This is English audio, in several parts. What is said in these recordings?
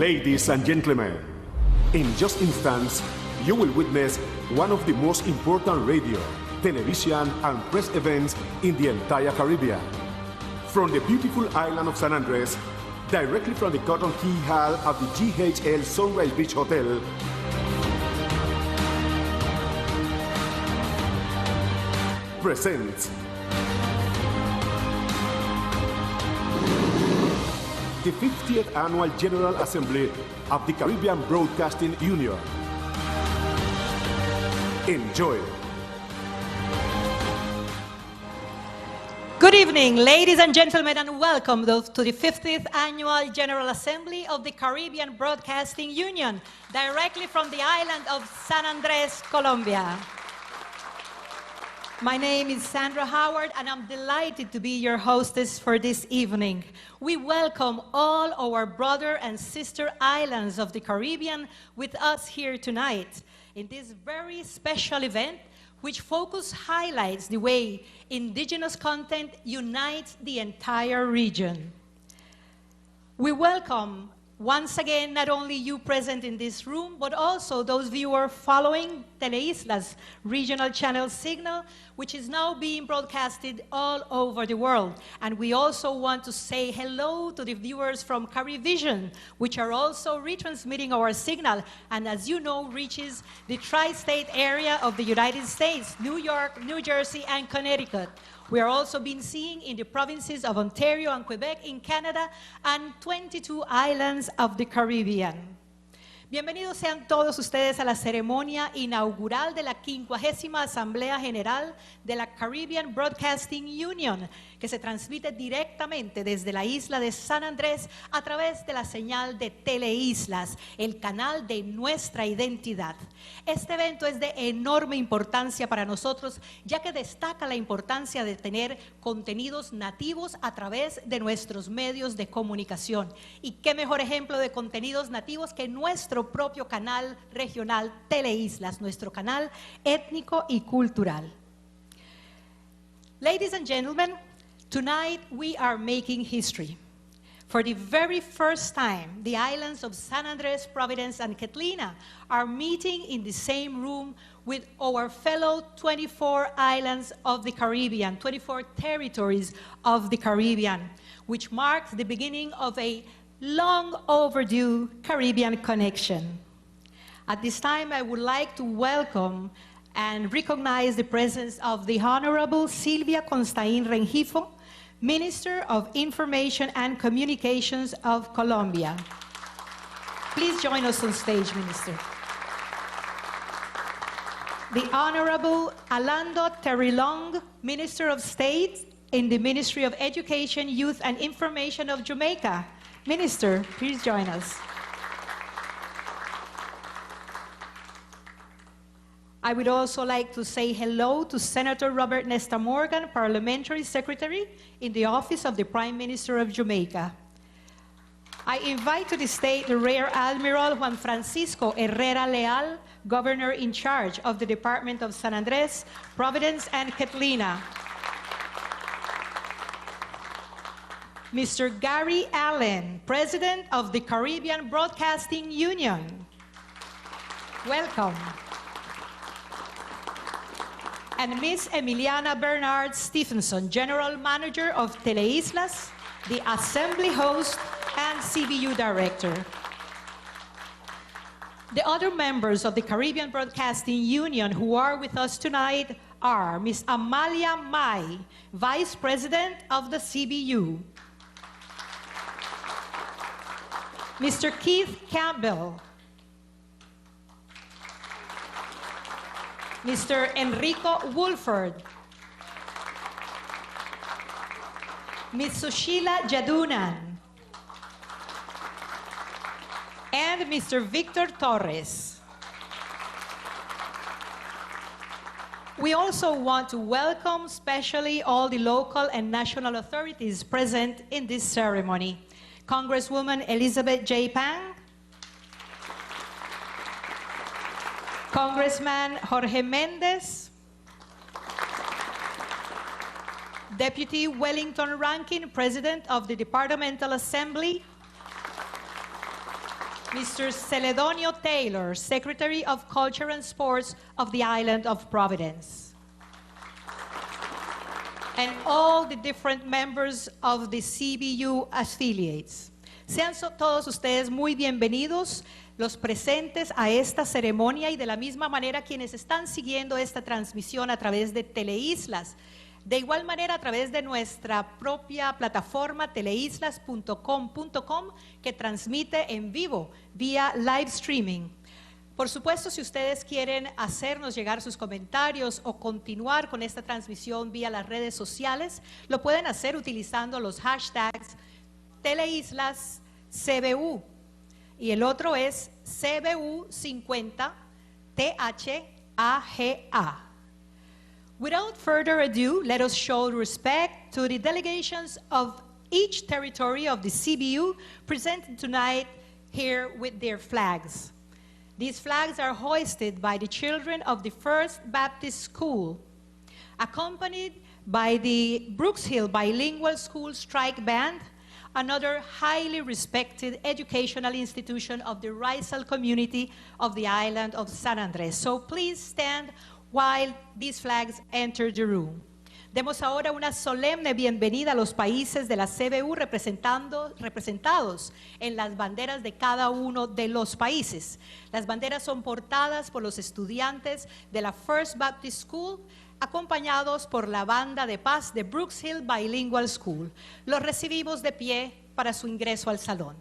Ladies and gentlemen, in just instants, you will witness one of the most important radio, television, and press events in the entire Caribbean. From the beautiful island of San Andres, directly from the Cotton Key Hall of the GHL Sunrise Beach Hotel, presents the 50th Annual General Assembly of the Caribbean Broadcasting Union. Enjoy. Good evening, ladies and gentlemen, and welcome to the 50th Annual General Assembly of the Caribbean Broadcasting Union, directly from the island of San Andres, Colombia. My name is Sandra Howard, and I'm delighted to be your hostess for this evening. We welcome all our brother and sister islands of the Caribbean with us here tonight in this very special event, which highlights the way indigenous content unites the entire region. We welcome once again, not only you present in this room, but also those viewers following Teleislas regional channel signal, which is now being broadcasted all over the world. And we also want to say hello to the viewers from Carivision, which are also retransmitting our signal, and as you know, reaches the tri-state area of the United States, New York, New Jersey, and Connecticut. We are also being seen in the provinces of Ontario and Quebec in Canada and 22 islands of the Caribbean. Bienvenidos sean todos ustedes a la ceremonia inaugural de la 50ª Asamblea General de la Caribbean Broadcasting Union, que se transmite directamente desde la isla de San Andrés a través de la señal de Teleislas, el canal de nuestra identidad. Este evento es de enorme importancia para nosotros, ya que destaca la importancia de tener contenidos nativos a través de nuestros medios de comunicación. Y qué mejor ejemplo de contenidos nativos que nuestro propio canal regional Teleislas, nuestro canal étnico y cultural. Ladies and gentlemen, tonight we are making history. For the very first time, the islands of San Andres, Providence, and Catalina are meeting in the same room with our fellow 24 islands of the Caribbean, 24 territories of the Caribbean, which marks the beginning of a long overdue Caribbean connection. At this time, I would like to welcome and recognize the presence of the Honorable Silvia Constaín Rengifo, Minister of Information and Communications of Colombia. Please join us on stage, Minister. The Honorable Alando Terrilong, Minister of State in the Ministry of Education, Youth and Information of Jamaica. Minister, please join us. I would also like to say hello to Senator Robert Nesta Morgan, Parliamentary Secretary in the Office of the Prime Minister of Jamaica. I invite to the stage the Rear Admiral Juan Francisco Herrera Leal, Governor in charge of the Department of San Andres, Providence, and Catalina. Mr. Gary Allen, President of the Caribbean Broadcasting Union. Welcome. And Ms. Emiliana Bernard Stephenson, General Manager of Teleislas, the Assembly Host and CBU Director. The other members of the Caribbean Broadcasting Union who are with us tonight are Ms. Amalia Mai, Vice President of the CBU, Mr. Keith Campbell, Mr. Enrico Woolford, Ms. Sushila Jadunan, and Mr. Victor Torres. We also want to welcome especially all the local and national authorities present in this ceremony. Congresswoman Elizabeth J. Pang, Congressman Jorge Mendez, Deputy Wellington Rankin, President of the Departmental Assembly, Mr. Celedonio Taylor, Secretary of Culture and Sports of the Island of Providence. And all the different members of the CBU affiliates. Sean todos ustedes muy bienvenidos, los presentes a esta ceremonia y de la misma manera quienes están siguiendo esta transmisión a través de Teleislas. De igual manera a través de nuestra propia plataforma teleislas.com.com que transmite en vivo vía live streaming. Por supuesto, si ustedes quieren hacernos llegar sus comentarios o continuar con esta transmisión vía las redes sociales, lo pueden hacer utilizando los hashtags Teleislas CBU y el otro es CBU50 THAGA. Without further ado, let us show respect to the delegations of each territory of the CBU presented tonight here with their flags. These flags are hoisted by the children of the First Baptist School, accompanied by the Brooks Hill Bilingual School Strike Band, another highly respected educational institution of the racial community of the island of San Andres. So please stand while these flags enter the room. Demos ahora una solemne bienvenida a los países de la CBU representados en las banderas de cada uno de los países. Las banderas son portadas por los estudiantes de la First Baptist School, acompañados por la banda de paz de Brooks Hill Bilingual School. Los recibimos de pie para su ingreso al salón.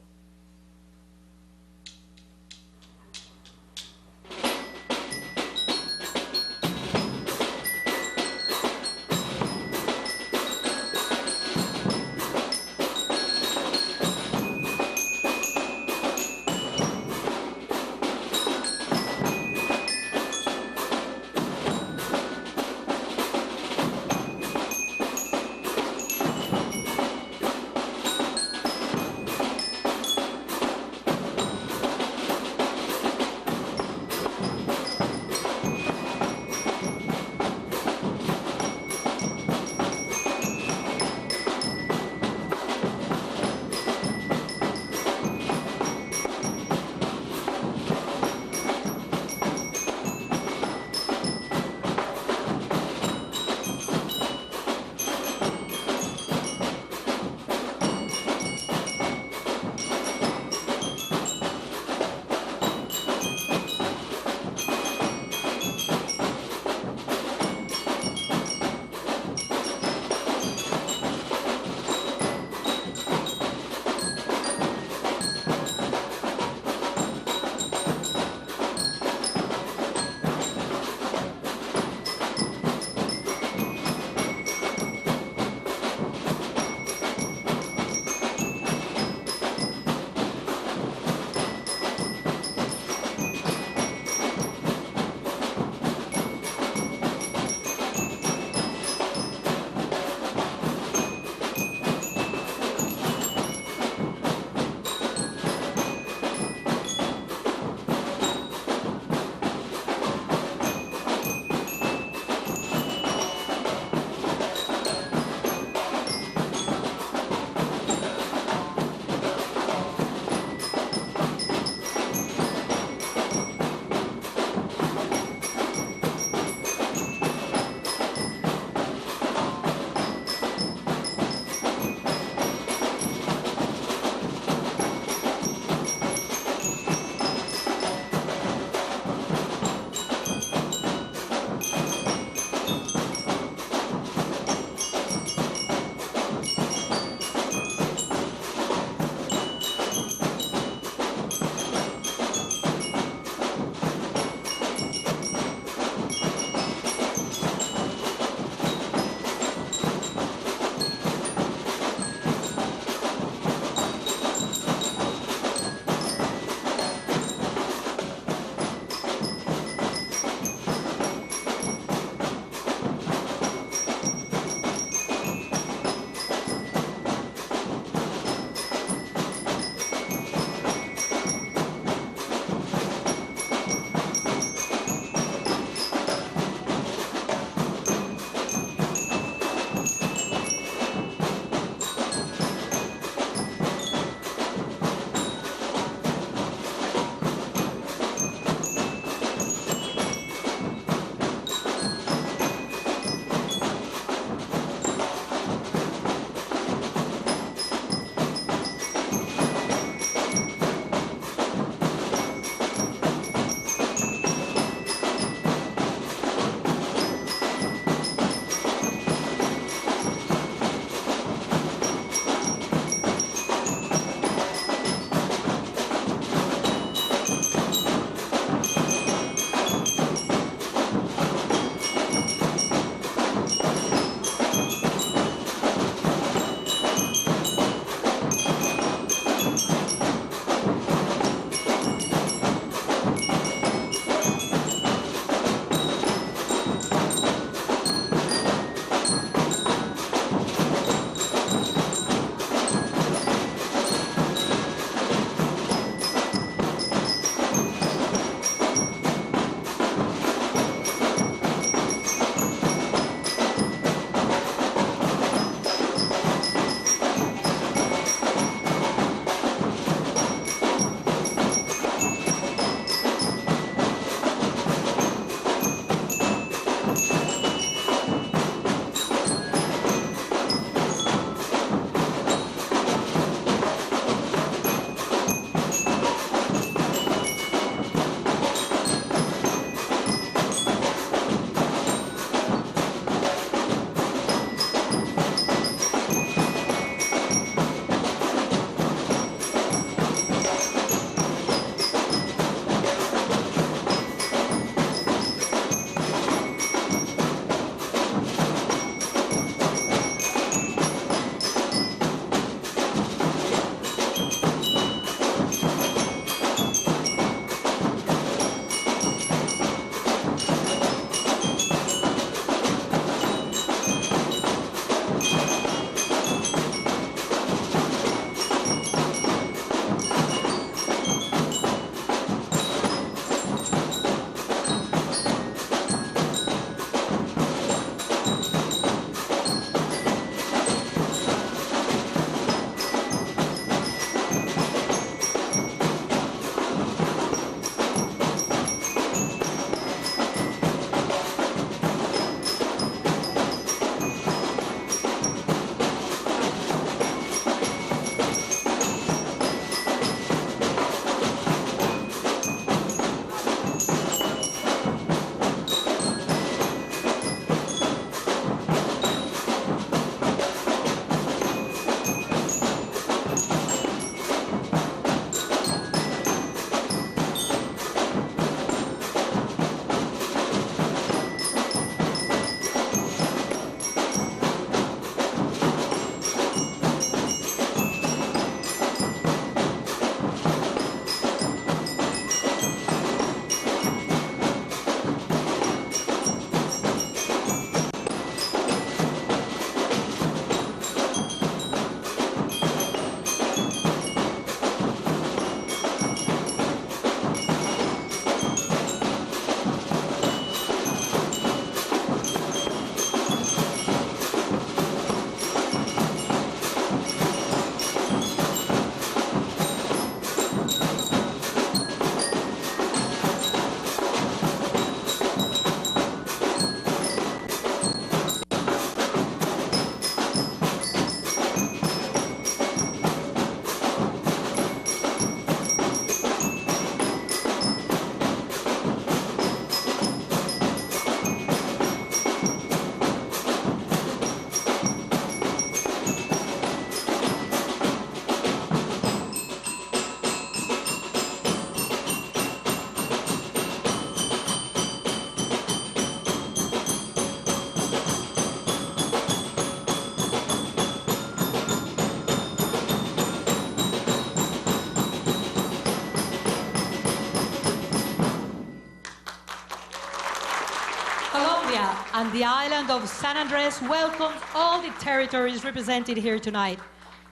Colombia and the island of San Andres welcomes all the territories represented here tonight.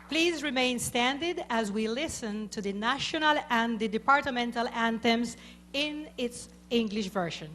Please remain standing as we listen to the national and the departmental anthems in its English version.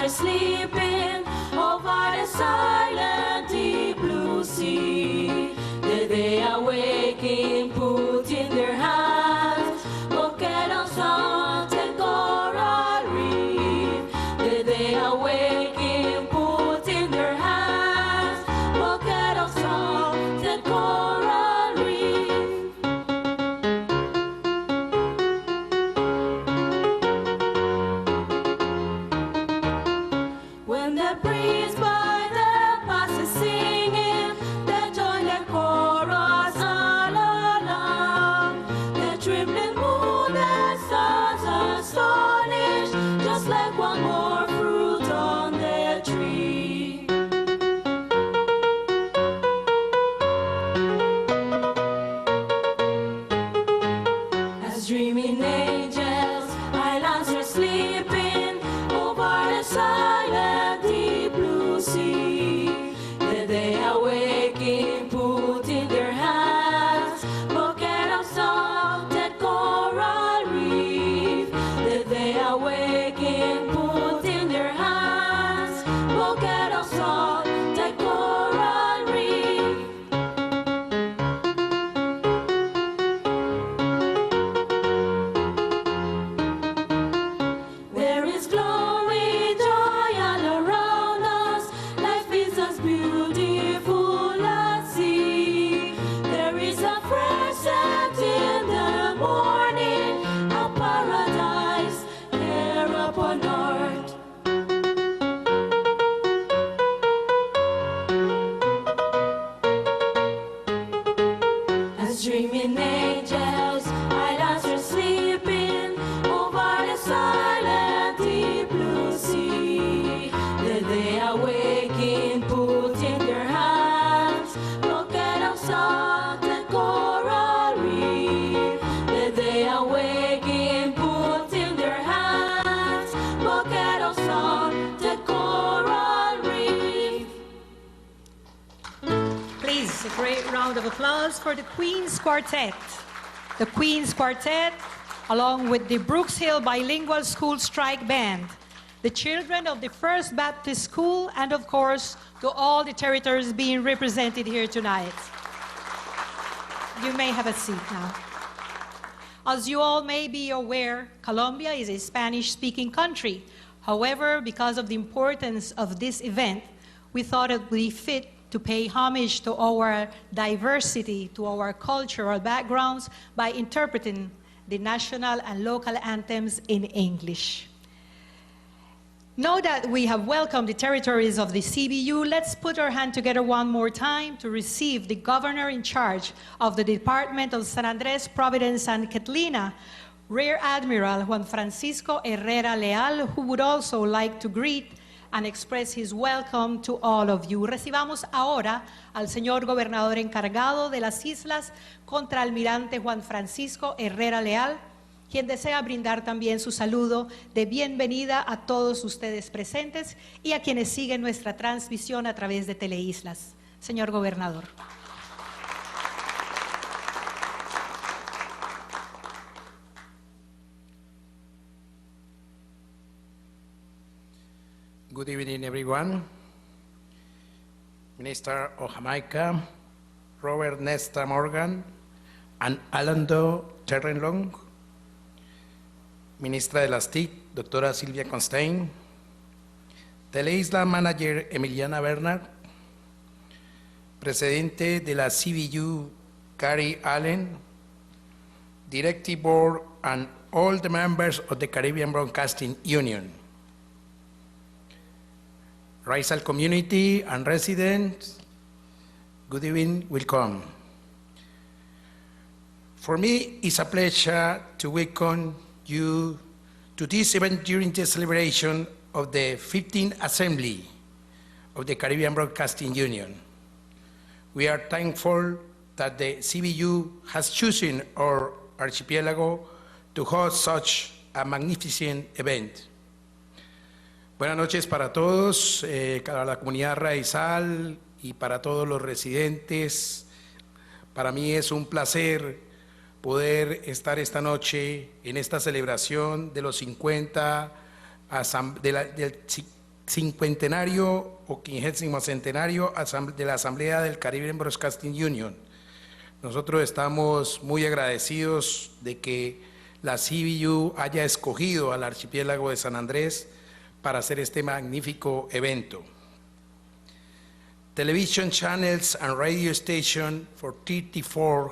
Sleeping over the silent deep blue sea. The day awaking, put in their hands bucket of salt and coral reef. The day awaking, put in their hands bucket of salt and coral reef. When the breeze by the pass is singing, they join the chorus all along. The trembling moon, the stars astonished, just like one more fruit on the tree. As dreaming angels, islands are sleeping over the silent deep blue sea. The day awaking, put in their hands bucket of salted coral reef. The day awaking, put round of applause for the Queen's Quartet. The Queen's Quartet, along with the Brooks Hill Bilingual School Strike Band, the children of the First Baptist School, and of course, to all the territories being represented here tonight. You may have a seat now. As you all may be aware, Colombia is a Spanish-speaking country. However, because of the importance of this event, we thought it would be fit to pay homage to our diversity, to our cultural backgrounds by interpreting the national and local anthems in English. Now that we have welcomed the territories of the CBU, let's put our hand together one more time to receive the governor in charge of the Department of San Andres, Providence, and Catalina, Rear Admiral Juan Francisco Herrera Leal, who would also like to greet and express his welcome to all of you. Recibamos ahora al señor gobernador encargado de las islas, Contraalmirante Juan Francisco Herrera Leal, quien desea brindar también su saludo de bienvenida a todos ustedes presentes y a quienes siguen nuestra transmisión a través de Teleislas. Señor gobernador. Good evening, everyone. Minister of Jamaica, Robert Nesta Morgan, and Alando Terrenlong, Ministra de las TIC, Doctora Silvia Constein, Teleisla Manager Emiliana Bernard, Presidente de la CBU Gary Allen, Directive Board, and all the members of the Caribbean Broadcasting Union, Racial community and residents, good evening, welcome. For me, it's a pleasure to welcome you to this event during the celebration of the 15th Assembly of the Caribbean Broadcasting Union. We are thankful that the CBU has chosen our archipelago to host such a magnificent event. Buenas noches para todos, para la comunidad raizal y para todos los residentes. Para mí es un placer poder estar esta noche en esta celebración de los 50 del cincuentenario o 50º centenario de la Asamblea del Caribbean Broadcasting Union. Nosotros estamos muy agradecidos de que la CBU haya escogido al archipiélago de San Andrés para hacer este magnífico evento. Television channels and radio stations for 34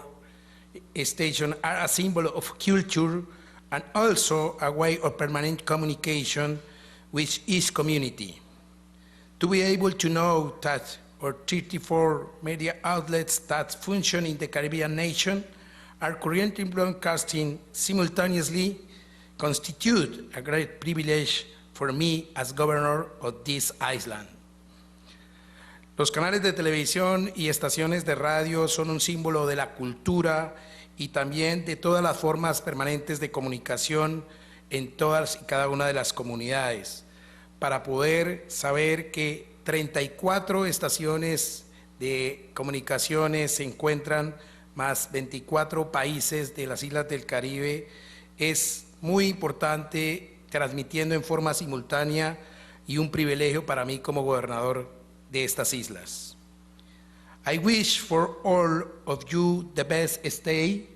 stations are a symbol of culture and also a way of permanent communication with each community. To be able to know that our 34 media outlets that function in the Caribbean nation are currently broadcasting simultaneously constitute a great privilege for me as governor of this island. Los canales de televisión y estaciones de radio son un símbolo de la cultura y también de todas las formas permanentes de comunicación en todas y cada una de las comunidades, para poder saber que 34 estaciones de comunicaciones se encuentran, más 24 países de las islas del Caribe, es muy importante transmitiendo en forma simultánea y un privilegio para mí como gobernador de estas islas. I wish for all of you the best stay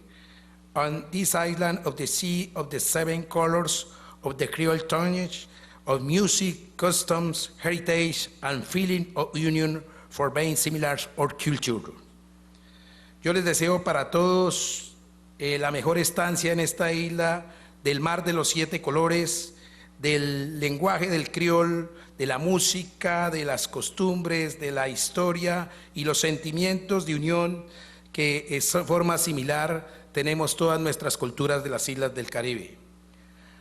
on this island of the sea of the seven colors of the Creole tonnage, of music, customs, heritage, and feeling of union for being similar or culture. Yo les deseo para todos la mejor estancia en esta isla, del mar de los 7 colores, del lenguaje del criol, de la música, de las costumbres, de la historia y los sentimientos de unión que de forma similar tenemos todas nuestras culturas de las islas del Caribe.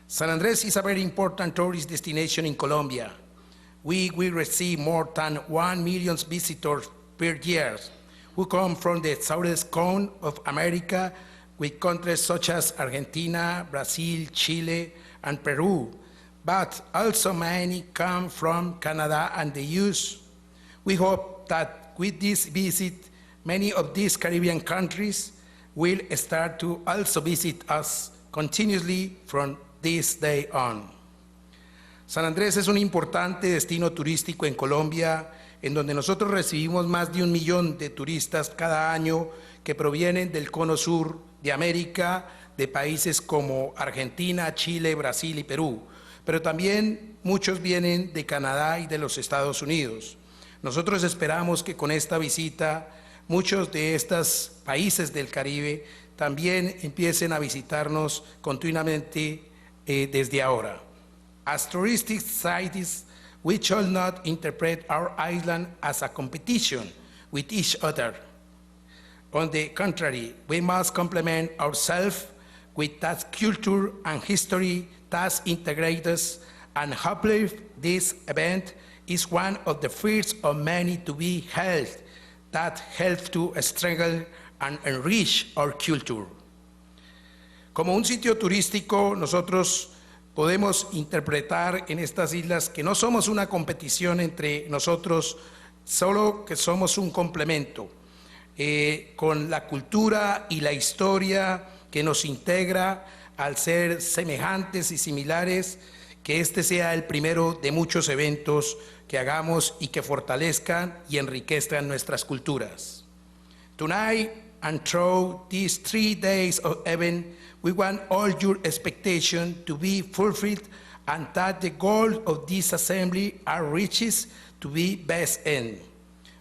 San Andrés is a very important tourist destination in Colombia. We will receive more than 1 million visitors per year who come from the southern cone of America, with countries such as Argentina, Brazil, Chile, and Peru, but also many come from Canada and the US. We hope that with this visit, Many of these Caribbean countries will start to also visit us continuously from this day on. San Andrés es un importante destino turístico en Colombia, en donde nosotros recibimos más de 1 millón de turistas cada año que provienen del cono sur de América, de países como Argentina, Chile, Brasil y Perú, pero también muchos vienen de Canadá y de los Estados Unidos. Nosotros esperamos que con esta visita muchos de estos países del Caribe también empiecen a visitarnos continuamente desde ahora. As touristic sites, we shall not interpret our island as a competition with each other. On the contrary, we must complement ourselves with that culture and history that integrate us, and hopefully this event is one of the first of many to be held that help to strengthen and enrich our culture. Como un sitio turístico, nosotros podemos interpretar en estas islas que no somos una competición entre nosotros, solo que somos un complemento con la cultura y la historia que nos integra al ser semejantes y similares, que este sea el primero de muchos eventos que hagamos y que fortalezcan y enriquezcan nuestras culturas. Tonight and through these 3 days of event, we want all your expectations to be fulfilled and that the goals of this assembly are reached to be best end.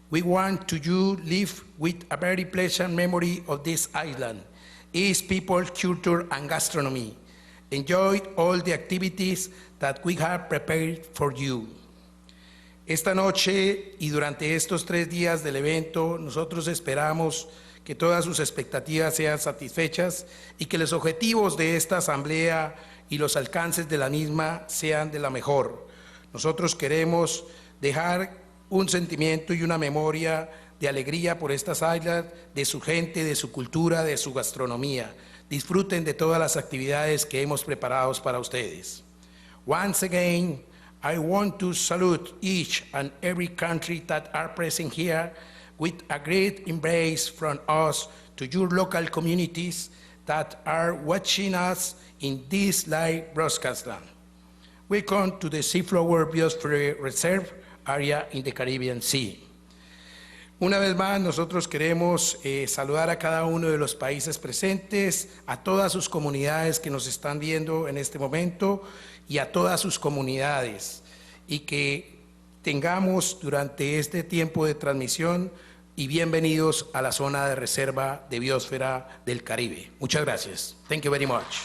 We want to you live with a very pleasant memory of this island, its people, culture, and gastronomy. Enjoy all the activities that we have prepared for you. Esta noche y durante estos 3 días del evento, nosotros esperamos que todas sus expectativas sean satisfechas y que los objetivos de esta asamblea y los alcances de la misma sean de la mejor. Nosotros queremos dejar un sentimiento y una memoria de alegría por estas islas, de su gente, de su cultura, de su gastronomía. Disfruten de todas las actividades que hemos preparado para ustedes. Once again, I want to salute each and every country that are present here with a great embrace from us to your local communities that are watching us in this live broadcast. Welcome to the Seaflower Biosphere Reserve area in the Caribbean Sea. Una vez más, nosotros queremos saludar a cada uno de los países presentes, a todas sus comunidades que nos están viendo en este momento y a todas sus comunidades, y que tengamos durante este tiempo de transmisión y bienvenidos a la zona de reserva de biosfera del Caribe. Muchas gracias. Thank you very much.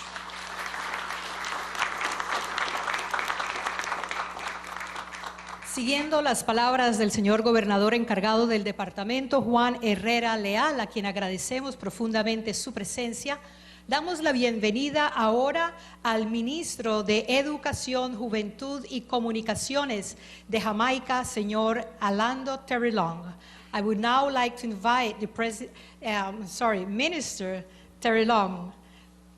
Siguiendo las palabras del señor gobernador encargado del departamento, Juan Herrera Leal, a quien agradecemos profundamente su presencia, damos la bienvenida ahora al ministro de Educación, Juventud y Comunicaciones de Jamaica, señor Orlando Terry-Long. I would now like to invite the Minister Terry-Long,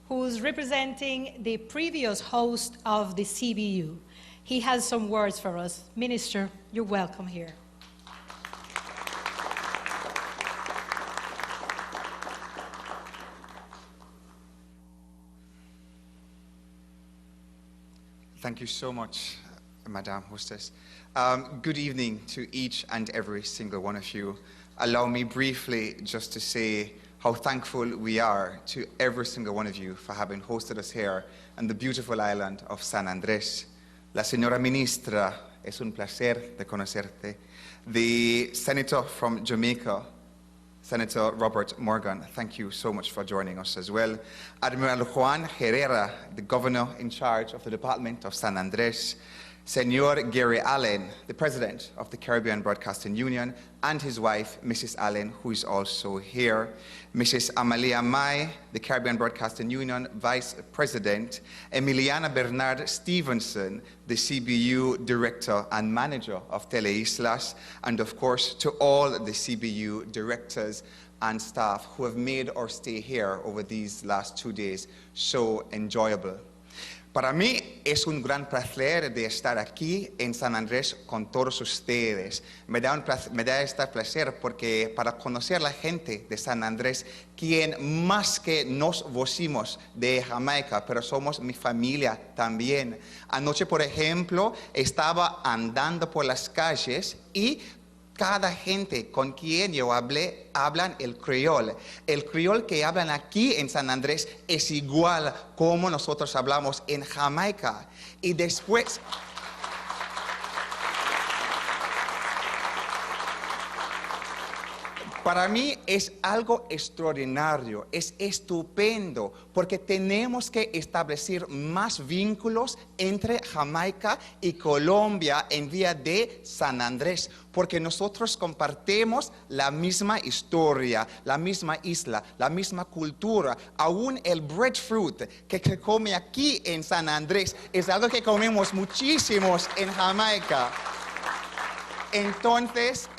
who is representing the previous host of the CBU. He has some words for us. Minister, you're welcome here. Thank you so much, Madam Hostess. Good evening to each and every single one of you. Allow me briefly just to say how thankful we are to every single one of you for having hosted us here on the beautiful island of San Andrés. La señora ministra, es un placer de conocerte. The senator from Jamaica, Senator Robert Morgan, thank you so much for joining us as well. Admiral Juan Herrera, the governor in charge of the Department of San Andrés. Senor Gary Allen, the president of the Caribbean Broadcasting Union, and his wife, Mrs. Allen, who is also here. Mrs. Amalia Mai, the Caribbean Broadcasting Union vice president. Emiliana Bernard Stevenson, the CBU director and manager of Teleislas. And of course, to all the CBU directors and staff who have made our stay here over these last 2 days so enjoyable. Para mí es un gran placer de estar aquí en San Andrés con todos ustedes. Me da este placer porque para conocer a la gente de San Andrés, quien más que nos vocimos de Jamaica, pero somos mi familia también. Anoche, por ejemplo, estaba andando por las calles y cada gente con quien yo hablé hablan el criol. El criol que hablan aquí en San Andrés es igual como nosotros hablamos en Jamaica. Y después, para mí es algo extraordinario, es estupendo, porque tenemos que establecer más vínculos entre Jamaica y Colombia en vía de San Andrés, porque nosotros compartimos la misma historia, la misma isla, la misma cultura. Aún el breadfruit que se come aquí en San Andrés es algo que comemos muchísimos en Jamaica. Entonces,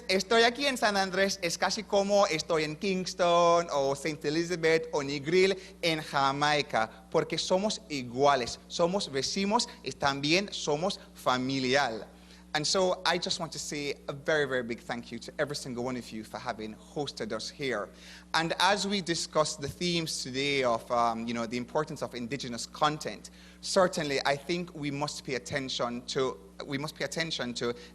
estoy aquí en San Andrés, es casi como estoy en Kingston o St. Elizabeth o Negril en Jamaica, porque somos iguales, somos vecinos y también somos familiar. And so I just want to say a very, very big thank you to every single one of you for having hosted us here. And as we discuss the themes today of, the importance of indigenous content, certainly I think we must pay attention to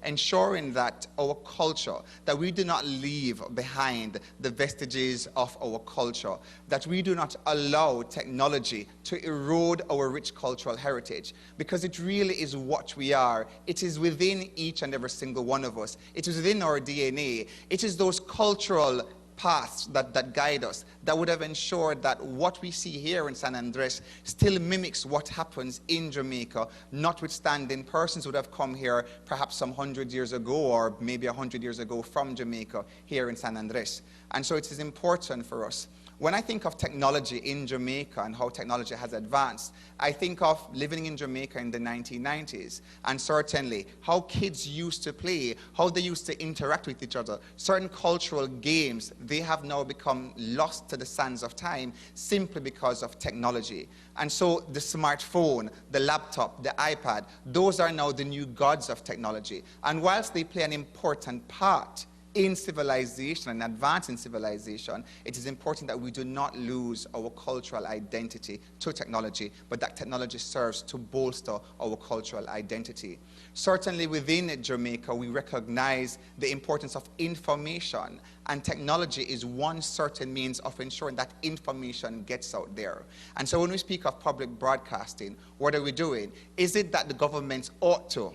ensuring that our culture, that we do not leave behind the vestiges of our culture, that we do not allow technology to erode our rich cultural heritage, because it really is what we are. It is within each and every single one of us. It is within our DNA. It is those cultural paths that guide us, that would have ensured that what we see here in San Andres still mimics what happens in Jamaica, notwithstanding persons would have come here perhaps some 100 years ago or maybe 100 years ago from Jamaica here in San Andres. And so it is important for us. When I think of technology in Jamaica and how technology has advanced, I think of living in Jamaica in the 1990s, and certainly how kids used to play, how they used to interact with each other. Certain cultural games, they have now become lost to the sands of time simply because of technology. And so the smartphone, the laptop, the iPad, those are now the new gods of technology. And whilst they play an important part in civilization and advance in civilization, it is important that we do not lose our cultural identity to technology, but that technology serves to bolster our cultural identity. Certainly within Jamaica, we recognize the importance of information, and technology is one certain means of ensuring that information gets out there. And so when we speak of public broadcasting, what are we doing? Is it that the government ought to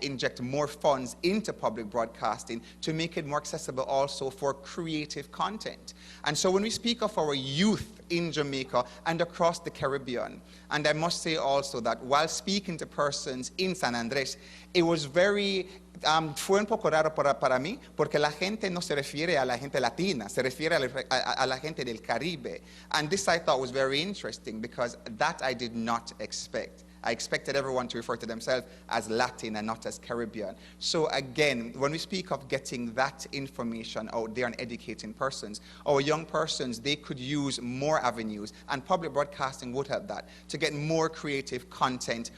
inject more funds into public broadcasting to make it more accessible also for creative content? And so when we speak of our youth in Jamaica and across the Caribbean, and I must say also that while speaking to persons in San Andres, it was fue un poco raro para mí, porque la gente no se refiere a la gente latina, se refiere a la gente del Caribe. And this I thought was very interesting, because that I did not expect. I expected everyone to refer to themselves as Latin and not as Caribbean. So again, when we speak of getting that information out there and educating persons, our young persons, they could use more avenues, and public broadcasting would have that, to get more creative content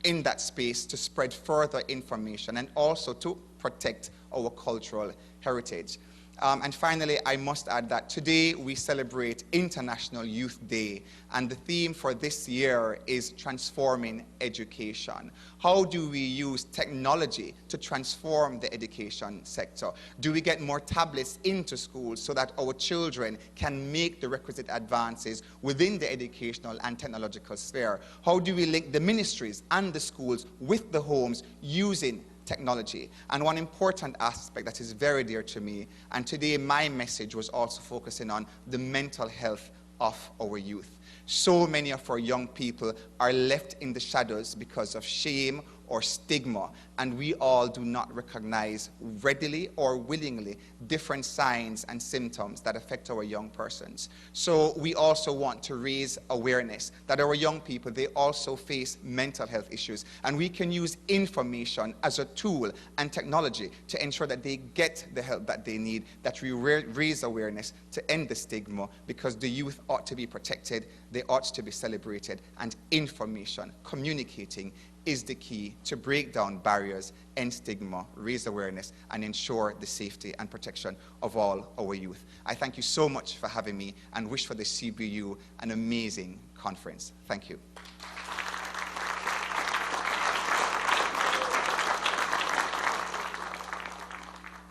in that space to spread further information and also to protect our cultural heritage. And finally, I must add that today we celebrate International Youth Day, and the theme for this year is transforming education. How do we use technology to transform the education sector? Do we get more tablets into schools so that our children can make the requisite advances within the educational and technological sphere? How do we link the ministries and the schools with the homes using technology? And one important aspect that is very dear to me, and today my message was also focusing on the mental health of our youth. So many of our young people are left in the shadows because of shame or stigma, and we all do not recognize readily or willingly different signs and symptoms that affect our young persons. So we also want to raise awareness that our young people, they also face mental health issues, and we can use information as a tool and technology to ensure that they get the help that they need, that we raise awareness to end the stigma, because the youth ought to be protected, they ought to be celebrated, and information, communicating, is the key to break down barriers, end stigma, raise awareness, and ensure the safety and protection of all our youth. I thank you so much for having me and wish for the CBU an amazing conference. Thank you.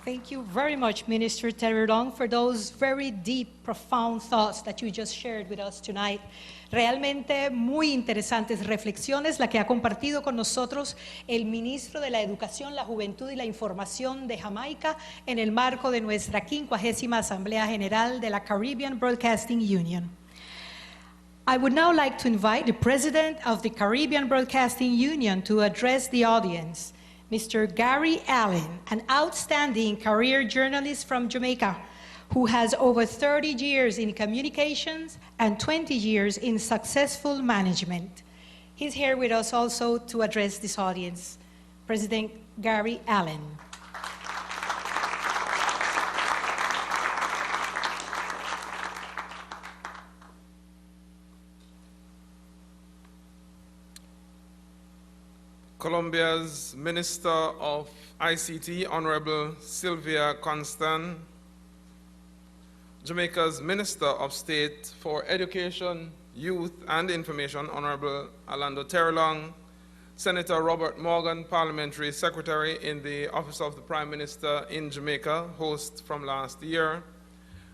Thank you very much, Minister Terry Long, for those very deep, profound thoughts that you just shared with us tonight. Realmente muy interesantes reflexiones la que ha compartido con nosotros el ministro de la Educación, la Juventud y la Información de Jamaica en el marco de nuestra 50ª Asamblea General de la Caribbean Broadcasting Union. I would now like to invite the President of the Caribbean Broadcasting Union to address the audience. Mr. Gary Allen, an outstanding career journalist from Jamaica who has over 30 years in communications and 20 years in successful management. He's here with us also to address this audience. President Gary Allen. Colombia's Minister of ICT, Honorable Sylvia Constant, Jamaica's Minister of State for Education, Youth and Information, Honorable Orlando Terrelong, Senator Robert Morgan, Parliamentary Secretary in the Office of the Prime Minister in Jamaica, host from last year,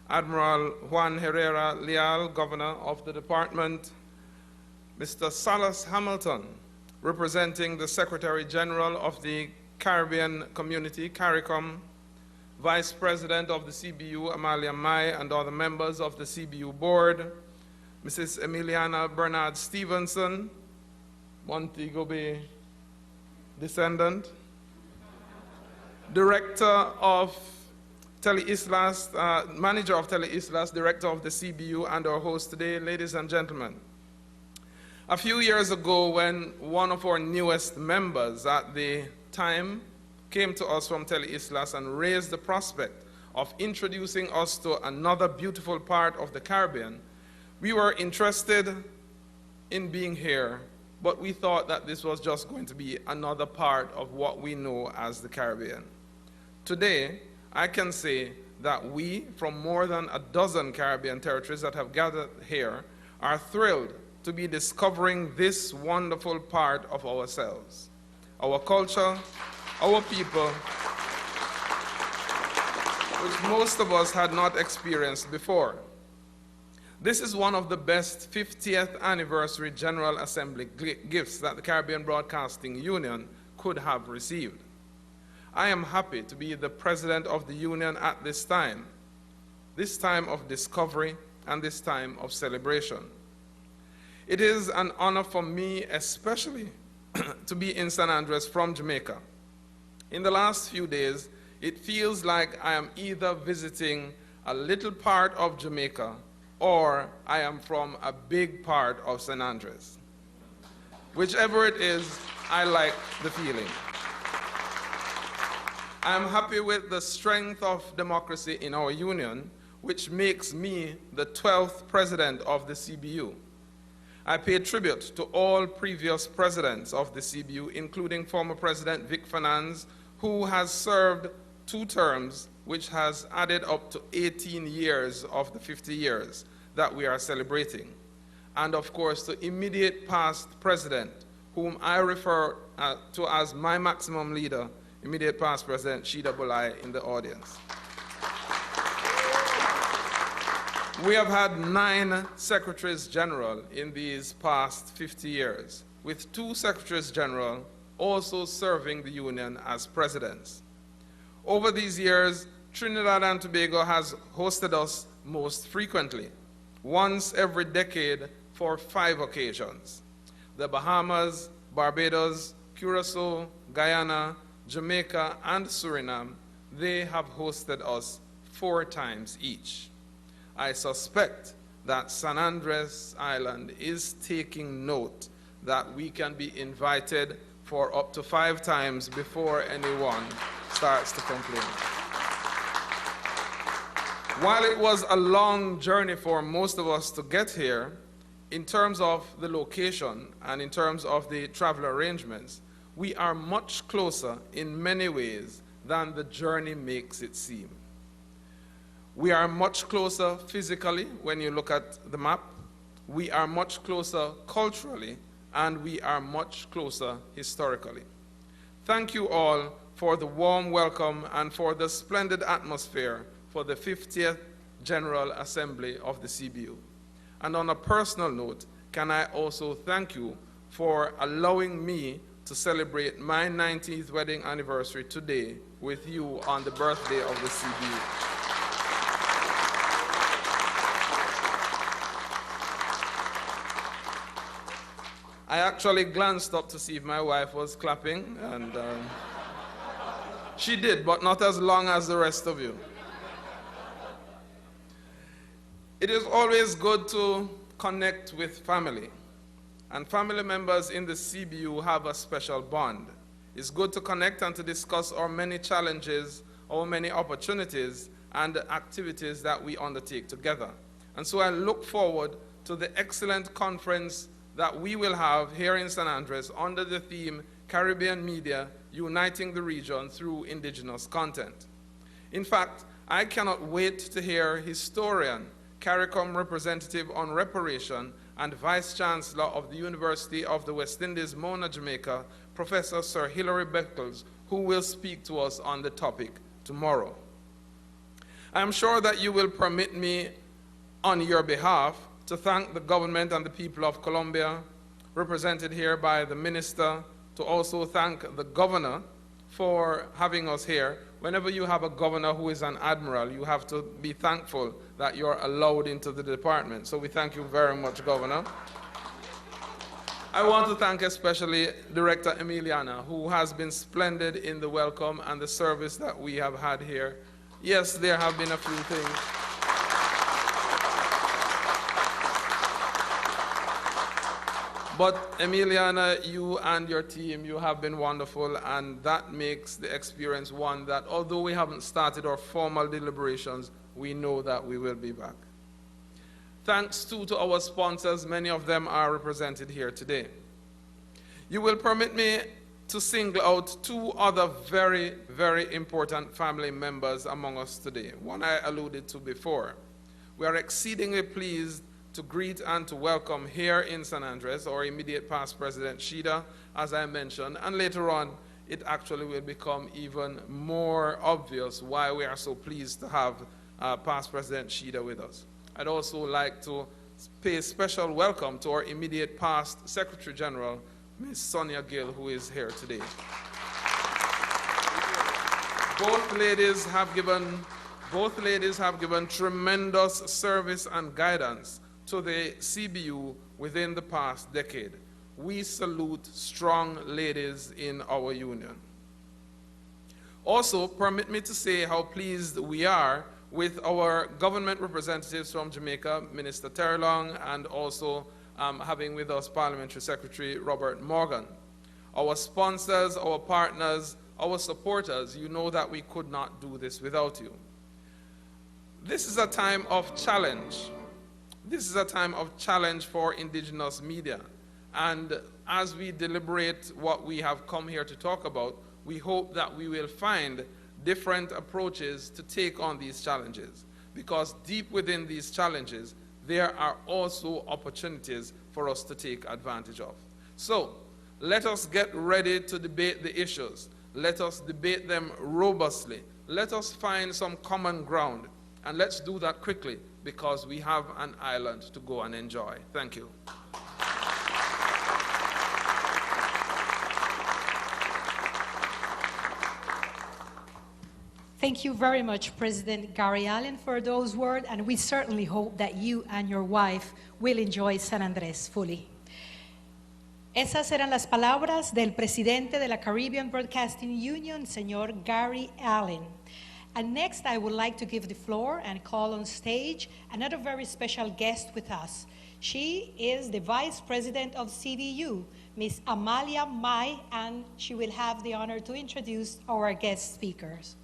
Admiral Juan Herrera Leal, Governor of the Department, Mr. Salas Hamilton, representing the Secretary General of the Caribbean Community, CARICOM, Vice President of the CBU, Amalia Mai, and other members of the CBU Board, Mrs. Emiliana Bernard Stevenson, Montego Bay descendant, Director of Teleislas, Manager of Teleislas, Director of the CBU, and our host today, ladies and gentlemen. A few years ago, when one of our newest members at the time came to us from Teleislas and raised the prospect of introducing us to another beautiful part of the Caribbean, we were interested in being here, but we thought that this was just going to be another part of what we know as the Caribbean. Today, I can say that we, from more than a dozen Caribbean territories that have gathered here, are thrilled to be discovering this wonderful part of ourselves, our culture, our people, which most of us had not experienced before. This is one of the best 50th anniversary General Assembly gifts that the Caribbean Broadcasting Union could have received. I am happy to be the president of the union at this time of discovery and this time of celebration. It is an honor for me, especially, to be in San Andres from Jamaica. In the last few days, it feels like I am either visiting a little part of Jamaica or I am from a big part of San Andres. Whichever it is, I like the feeling. I am happy with the strength of democracy in our union, which makes me the 12th president of the CBU. I pay tribute to all previous presidents of the CBU, including former President Vic Fernandez, who has served 2 terms, which has added up to 18 years of the 50 years that we are celebrating. And of course, the immediate past president, whom I refer to as my maximum leader, immediate past President Shida Bulai, in the audience. We have had 9 Secretaries General in these past 50 years, with 2 Secretaries General also serving the Union as presidents. Over these years, Trinidad and Tobago has hosted us most frequently, once every decade for 5 occasions. The Bahamas, Barbados, Curacao, Guyana, Jamaica, and Suriname, they have hosted us 4 times each. I suspect that San Andres Island is taking note that we can be invited for up to 5 times before anyone starts to complain. While it was a long journey for most of us to get here, in terms of the location and in terms of the travel arrangements, we are much closer in many ways than the journey makes it seem. We are much closer physically when you look at the map. We are much closer culturally, and we are much closer historically. Thank you all for the warm welcome and for the splendid atmosphere for the 50th General Assembly of the CBU. And on a personal note, can I also thank you for allowing me to celebrate my 19th wedding anniversary today with you on the birthday of the CBU. I actually glanced up to see if my wife was clapping, and she did, but not as long as the rest of you. It is always good to connect with family, and family members in the CBU have a special bond. It's good to connect and to discuss our many challenges, our many opportunities, and the activities that we undertake together. And so I look forward to the excellent conference that we will have here in San Andres under the theme Caribbean Media Uniting the Region Through Indigenous Content. In fact, I cannot wait to hear historian, CARICOM representative on reparation and Vice Chancellor of the University of the West Indies, Mona, Jamaica, Professor Sir Hilary Beckles, who will speak to us on the topic tomorrow. I am sure that you will permit me, on your behalf, to thank the government and the people of Colombia, represented here by the Minister, to also thank the Governor for having us here. Whenever you have a governor who is an admiral, you have to be thankful that you're allowed into the department. So we thank you very much, Governor. I want to thank especially Director Emiliana, who has been splendid in the welcome and the service that we have had here. Yes, there have been a few things. But Emiliana, you and your team, you have been wonderful, and that makes the experience one that, although we haven't started our formal deliberations, we know that we will be back. Thanks too to our sponsors, many of them are represented here today. You will permit me to single out 2 other very, very important family members among us today. One I alluded to before. We are exceedingly pleased to greet and to welcome here in San Andres our immediate past President Shida, as I mentioned, and later on it actually will become even more obvious why we are so pleased to have past President Shida with us. I'd also like to pay a special welcome to our immediate past Secretary General, Ms. Sonia Gill, who is here today. Both ladies have given tremendous service and guidance to the CBU within the past decade. We salute strong ladies in our union. Also, permit me to say how pleased we are with our government representatives from Jamaica, Minister Terlong, and also having with us Parliamentary Secretary Robert Morgan. Our sponsors, our partners, our supporters, you know that we could not do this without you. This is a time of challenge. This is a time of challenge for indigenous media. And as we deliberate what we have come here to talk about, we hope that we will find different approaches to take on these challenges. Because deep within these challenges, there are also opportunities for us to take advantage of. So, let us get ready to debate the issues. Let us debate them robustly. Let us find some common ground. And let's do that quickly, because we have an island to go and enjoy. Thank you. Thank you very much, President Gary Allen, for those words, and we certainly hope that you and your wife will enjoy San Andres fully. Esas eran las palabras del presidente de la Caribbean Broadcasting Union, señor Gary Allen. And next, I would like to give the floor and call on stage another very special guest with us. She is the Vice President of CBU, Ms. Amalia Mai, and she will have the honor to introduce our guest speakers.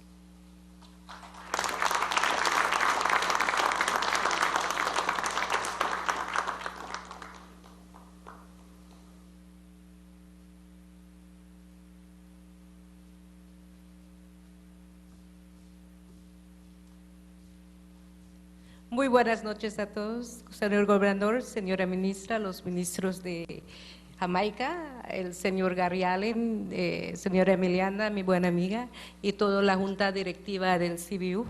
Muy buenas noches a todos, señor gobernador, señora ministra, los ministros de Jamaica, el señor Gary Allen, señora Emiliana, mi buena amiga, y toda la junta directiva del CBU,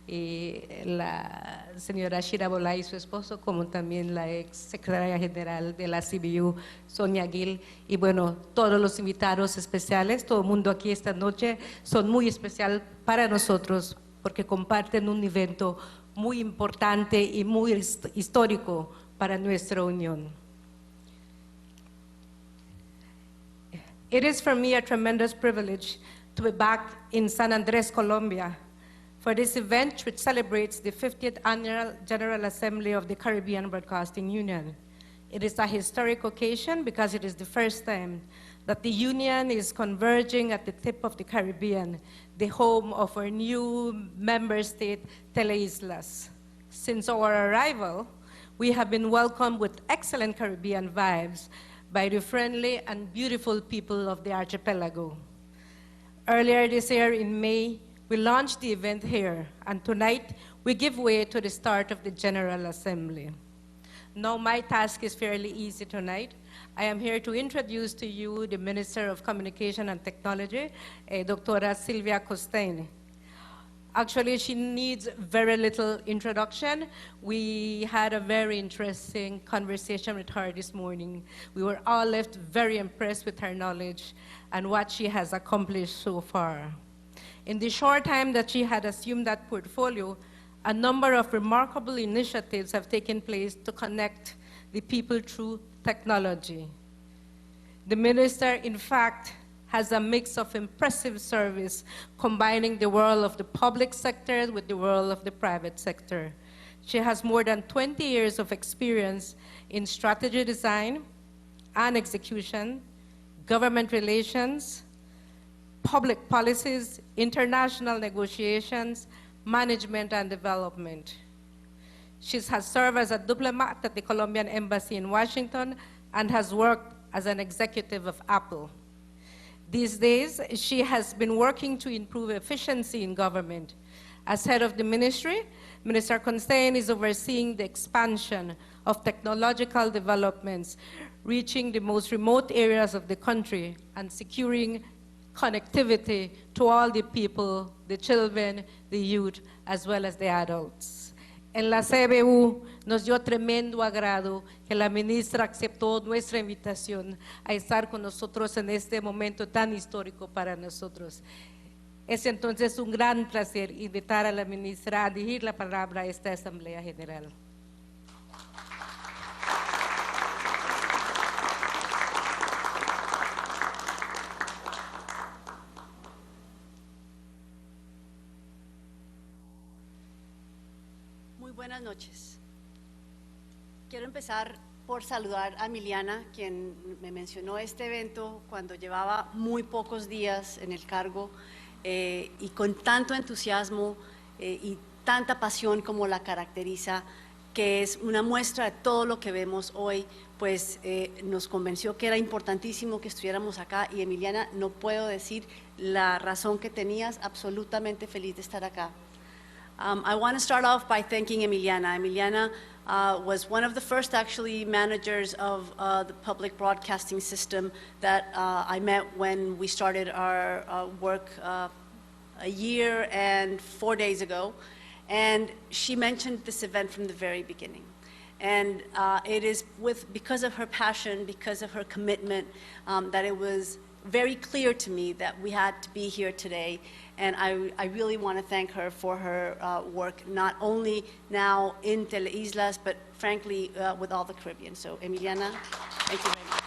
y la señora Shira Bolay y su esposo, como también la ex secretaria general de la CBU, Sonia Gil, y bueno, todos los invitados especiales, todo el mundo aquí esta noche, son muy especial para nosotros, porque comparten un evento muy importante y muy histórico para nuestra unión. It is for me a tremendous privilege to be back in San Andres, Colombia, for this event which celebrates the 50th Annual General Assembly of the Caribbean Broadcasting Union. It is a historic occasion because it is the first time that the Union is converging at the tip of the Caribbean, the home of our new member state, Teleislas. Since our arrival, we have been welcomed with excellent Caribbean vibes by the friendly and beautiful people of the archipelago. Earlier this year in May, we launched the event here, and tonight we give way to the start of the General Assembly. Now my task is fairly easy tonight. I am here to introduce to you the Minister of Communication and Technology, Dr. Silvia Costain. Actually, she needs very little introduction. We had a very interesting conversation with her this morning. We were all left very impressed with her knowledge and what she has accomplished so far. In the short time that she had assumed that portfolio, a number of remarkable initiatives have taken place to connect the people through technology. The minister, in fact, has a mix of impressive service, combining the world of the public sector with the world of the private sector. She has more than 20 years of experience in strategy design and execution, government relations, public policies, international negotiations, management and development. She has served as a diplomat at the Colombian Embassy in Washington and has worked as an executive of Apple. These days, she has been working to improve efficiency in government. As head of the ministry, Minister Costain is overseeing the expansion of technological developments, reaching the most remote areas of the country and securing connectivity to all the people, the children, the youth, as well as the adults. En la CBU nos dio tremendo agrado que la ministra aceptó nuestra invitación a estar con nosotros en este momento tan histórico para nosotros. Es entonces un gran placer invitar a la ministra a dirigir la palabra a esta Asamblea General. Buenas noches. Quiero empezar por saludar a Emiliana, quien me mencionó este evento cuando llevaba muy pocos días en el cargo y con tanto entusiasmo y tanta pasión como la caracteriza, que es una muestra de todo lo que vemos hoy, pues nos convenció que era importantísimo que estuviéramos acá y Emiliana, no puedo decir la razón que tenías, absolutamente feliz de estar acá. I want to start off by thanking Emiliana. Emiliana was one of the first actually managers of the public broadcasting system that I met when we started our work a year and 4 days ago. And she mentioned this event from the very beginning. And it is because of her passion, because of her commitment, that it was very clear to me that we had to be here today. And I really want to thank her for her work, not only now in Teleislas, but frankly, with all the Caribbean. So, Emiliana, thank you very much.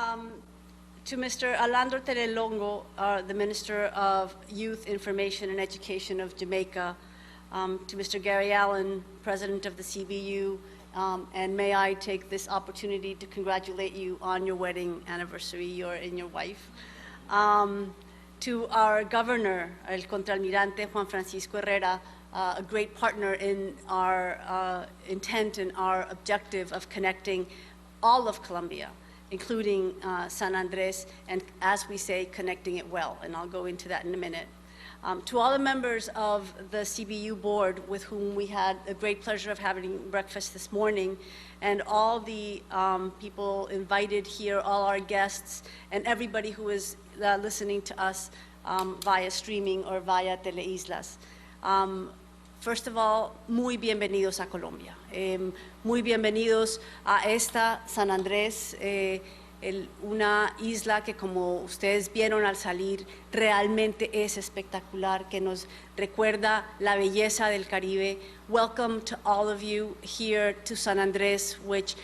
To Mr. Alejandro Terelongo, the Minister of Youth, Information and Education of Jamaica, to Mr. Gary Allen, President of the CBU, and may I take this opportunity to congratulate you on your wedding anniversary, you and your wife. To our Governor, El Contralmirante Juan Francisco Herrera, a great partner in our intent and our objective of connecting all of Colombia, including San Andres, and as we say, connecting it well, and I'll go into that in a minute. To all the members of the CBU board with whom we had a great pleasure of having breakfast this morning, and all the people invited here, all our guests, and everybody who is listening to us via streaming or via Teleislas. First of all, muy bienvenidos a Colombia. Muy bienvenidos a esta San Andrés, una isla que, como ustedes vieron al salir, realmente es espectacular, que nos recuerda la belleza del Caribe. Welcome to all of you here to San Andrés, which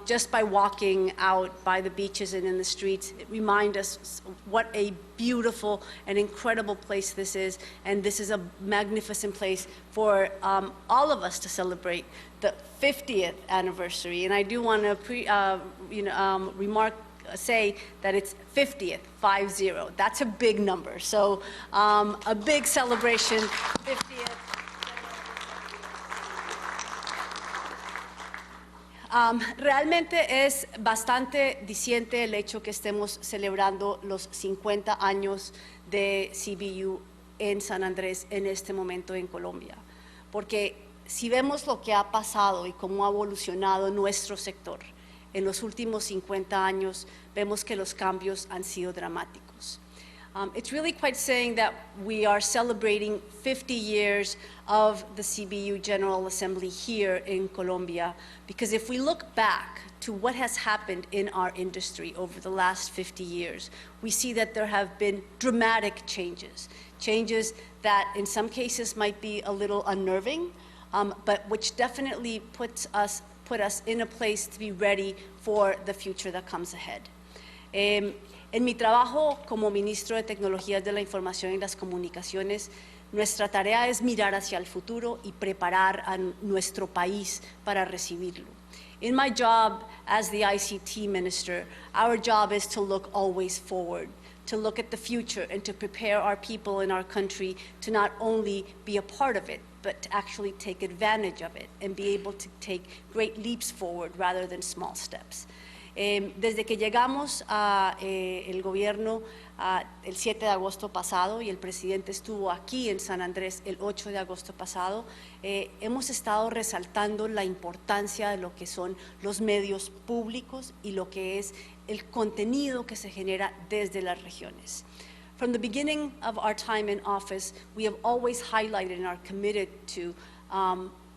just by walking out by the beaches and in the streets, it reminds us what a beautiful and incredible place this is, and this is a magnificent place for all of us to celebrate the 50th anniversary. And I do want to say that it's 50th, 50. That's a big number. So a big celebration, 50th. Realmente es bastante diciente el hecho que estemos celebrando los 50 años de CBU en San Andrés en este momento en Colombia. Porque si vemos lo que ha pasado y cómo ha evolucionado nuestro sector en los últimos 50 años, vemos que los cambios han sido dramáticos. It's really quite saying that we are celebrating 50 years of the CBU General Assembly here in Colombia, because if we look back to what has happened in our industry over the last 50 years, we see that there have been dramatic changes, changes that in some cases might be a little unnerving, but which definitely put us in a place to be ready for the future that comes ahead. En mi trabajo como ministro de Tecnologías de la Información y las Comunicaciones, nuestra tarea es mirar hacia el futuro y preparar a nuestro país para recibirlo. In my job as the ICT minister, our job is to look always forward, to look at the future and to prepare our people in our country to not only be a part of it, but to actually take advantage of it and be able to take great leaps forward rather than small steps. Desde que llegamos al gobierno el 7 de agosto pasado y el presidente estuvo aquí en San Andrés el 8 de agosto pasado, hemos estado resaltando la importancia de lo que son los medios públicos y lo que es el contenido que se genera desde las regiones. From the beginning of our time in office, we have always highlighted and are committed to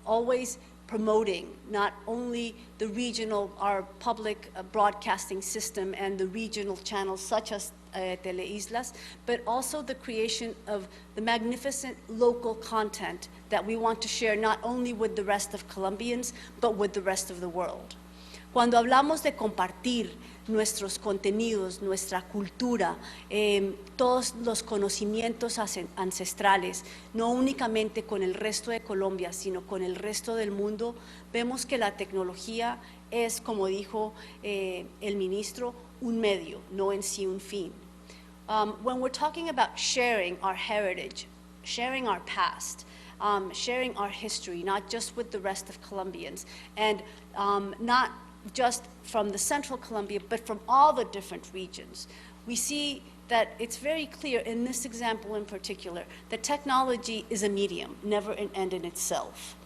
always promoting not only the regional, our public broadcasting system and the regional channels such as Teleislas, but also the creation of the magnificent local content that we want to share not only with the rest of Colombians, but with the rest of the world. Cuando hablamos de compartir nuestros contenidos, nuestra cultura, todos los conocimientos ancestrales, no únicamente con el resto de Colombia, sino con el resto del mundo, vemos que la tecnología es, como dijo el ministro, un medio, no en sí un fin. When we're talking about sharing our heritage, sharing our past, sharing our history, not just with the rest of Colombians, and not just from the central Colombia, but from all the different regions. We see that it's very clear in this example in particular that technology is a medium, never an end in itself.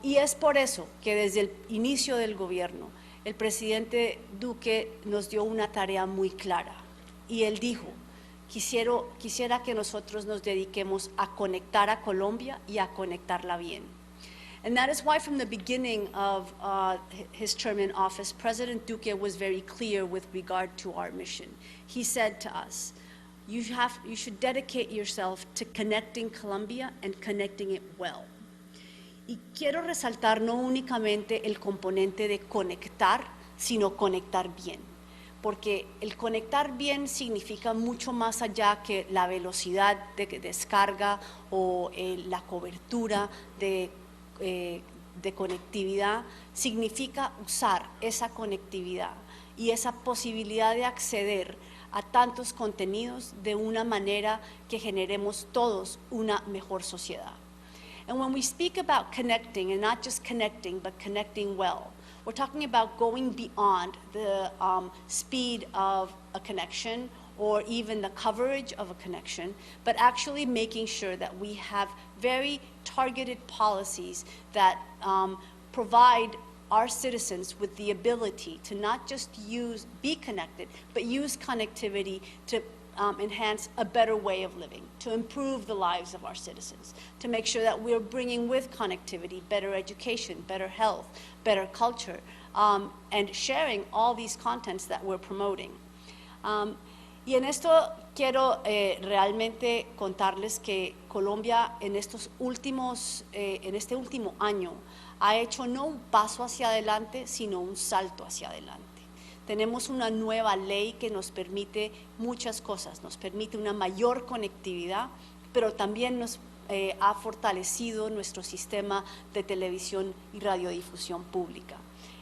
Y es por eso que desde el inicio del gobierno, el presidente Duque nos dio una tarea muy clara. Y él dijo, quisiera que nosotros nos dediquemos a conectar a Colombia y a conectarla bien. And that is why from the beginning of his term in office, President Duque was very clear with regard to our mission. He said to us, you should dedicate yourself to connecting Colombia and connecting it well. Y quiero resaltar no únicamente el componente de conectar, sino conectar bien. porque el conectar bien significa mucho más allá que la velocidad de descarga o la cobertura de conectividad. Significa usar esa conectividad y esa posibilidad de acceder a tantos contenidos de una manera que generemos todos una mejor sociedad. And when we speak about connecting, and not just connecting, but connecting well, we're talking about going beyond the speed of a connection or even the coverage of a connection, but actually making sure that we have very targeted policies that provide our citizens with the ability to not just be connected, but use connectivity to enhance a better way of living, to improve the lives of our citizens, to make sure that we're bringing with connectivity better education, better health, better culture, and sharing all these contents that we're promoting. Y en esto quiero realmente contarles que Colombia en este último año ha hecho no un paso hacia adelante, sino un salto hacia adelante. Tenemos una nueva ley que nos permite muchas cosas, nos permite una mayor conectividad, pero también nos ha fortalecido nuestro sistema de televisión y radiodifusión pública.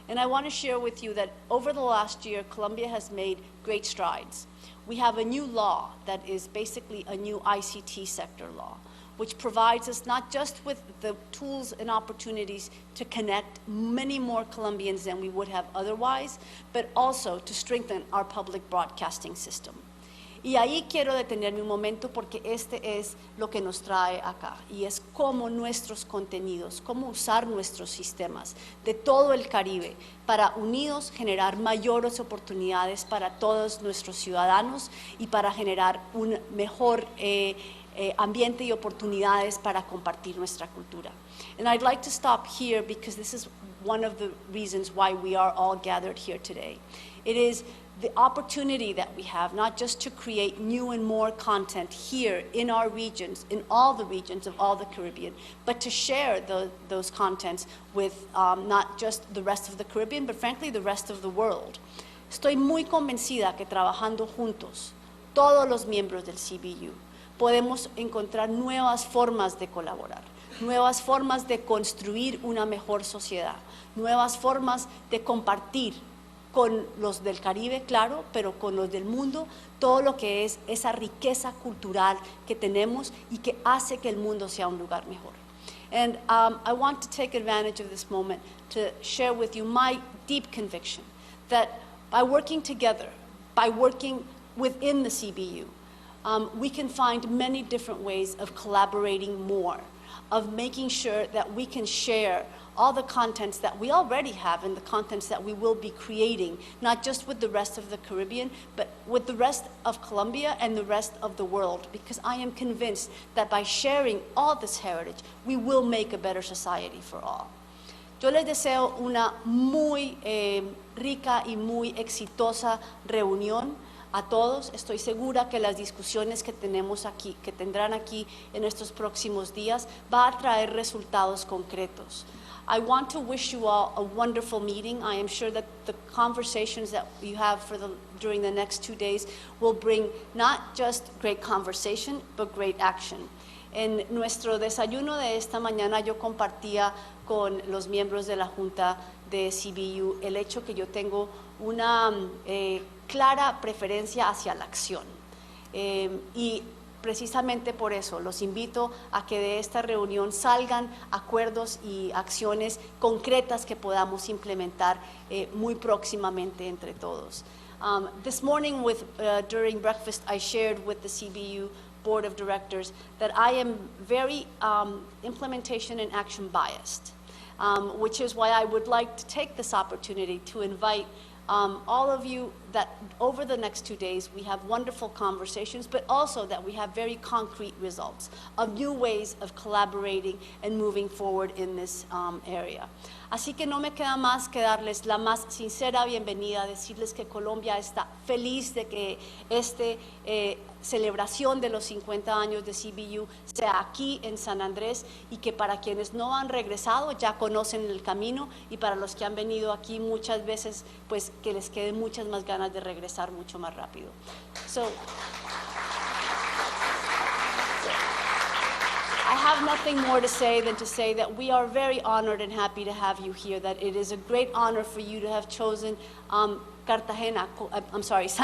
And I want to share with you that over the last year, Colombia has made great strides. We have a new law that is basically a new ICT sector law, which provides us not just with the tools and opportunities to connect many more Colombians than we would have otherwise, but also to strengthen our public broadcasting system. Y ahí quiero detenerme un momento porque este es lo que nos trae acá, y es cómo nuestros contenidos, cómo usar nuestros sistemas de todo el Caribe para unidos generar mayores oportunidades para todos nuestros ciudadanos y para generar un mejor ambiente y oportunidades para compartir nuestra cultura. And I'd like to stop here because this is one of the reasons why we are all gathered here today. It is the opportunity that we have, not just to create new and more content here in our regions, in all the regions of all the Caribbean, but to share those contents with not just the rest of the Caribbean, but frankly the rest of the world. Estoy muy convencida que trabajando juntos, todos los miembros del CBU, podemos encontrar nuevas formas de colaborar, nuevas formas de construir una mejor sociedad, nuevas formas de compartir con los del Caribe, claro, pero con los del mundo, todo lo que es esa riqueza cultural que tenemos y que hace que el mundo sea un lugar mejor. And I want to take advantage of this moment to share with you my deep conviction that by working together, by working within the CBU, we can find many different ways of collaborating more, of making sure that we can share all the contents that we already have and the contents that we will be creating, not just with the rest of the Caribbean, but with the rest of Colombia and the rest of the world, because I am convinced that by sharing all this heritage, we will make a better society for all. Yo les deseo una muy rica y muy exitosa reunión a todos. Estoy segura que las discusiones que tenemos aquí, que tendrán aquí en estos próximos días, va a traer resultados concretos. I want to wish you all a wonderful meeting. I am sure that the conversations that you have during the next 2 days will bring not just great conversation, but great action. En nuestro desayuno de esta mañana yo compartía con los miembros de la Junta de CBU el hecho que yo tengo una clara preferencia hacia la acción. Y precisamente por eso los invito a que de esta reunión salgan acuerdos y acciones concretas que podamos implementar muy próximamente entre todos. This morning during breakfast I shared with the CBU Board of Directors that I am very implementation and action biased, which is why I would like to take this opportunity to invite all of you that over the next 2 days we have wonderful conversations, but also that we have very concrete results of new ways of collaborating and moving forward in this area. Así que no me queda más que darles la más sincera bienvenida, decirles que Colombia está feliz de que celebración de los 50 años de CBU sea aquí en San Andrés, y que para quienes no han regresado ya conocen el camino, y para los que han venido aquí muchas veces, pues que les queden muchas más ganas ganas de regresar mucho más rápido. So, I have nothing more to say than to say that we are very honored and happy to have you here, that it is a great honor for you to have chosen San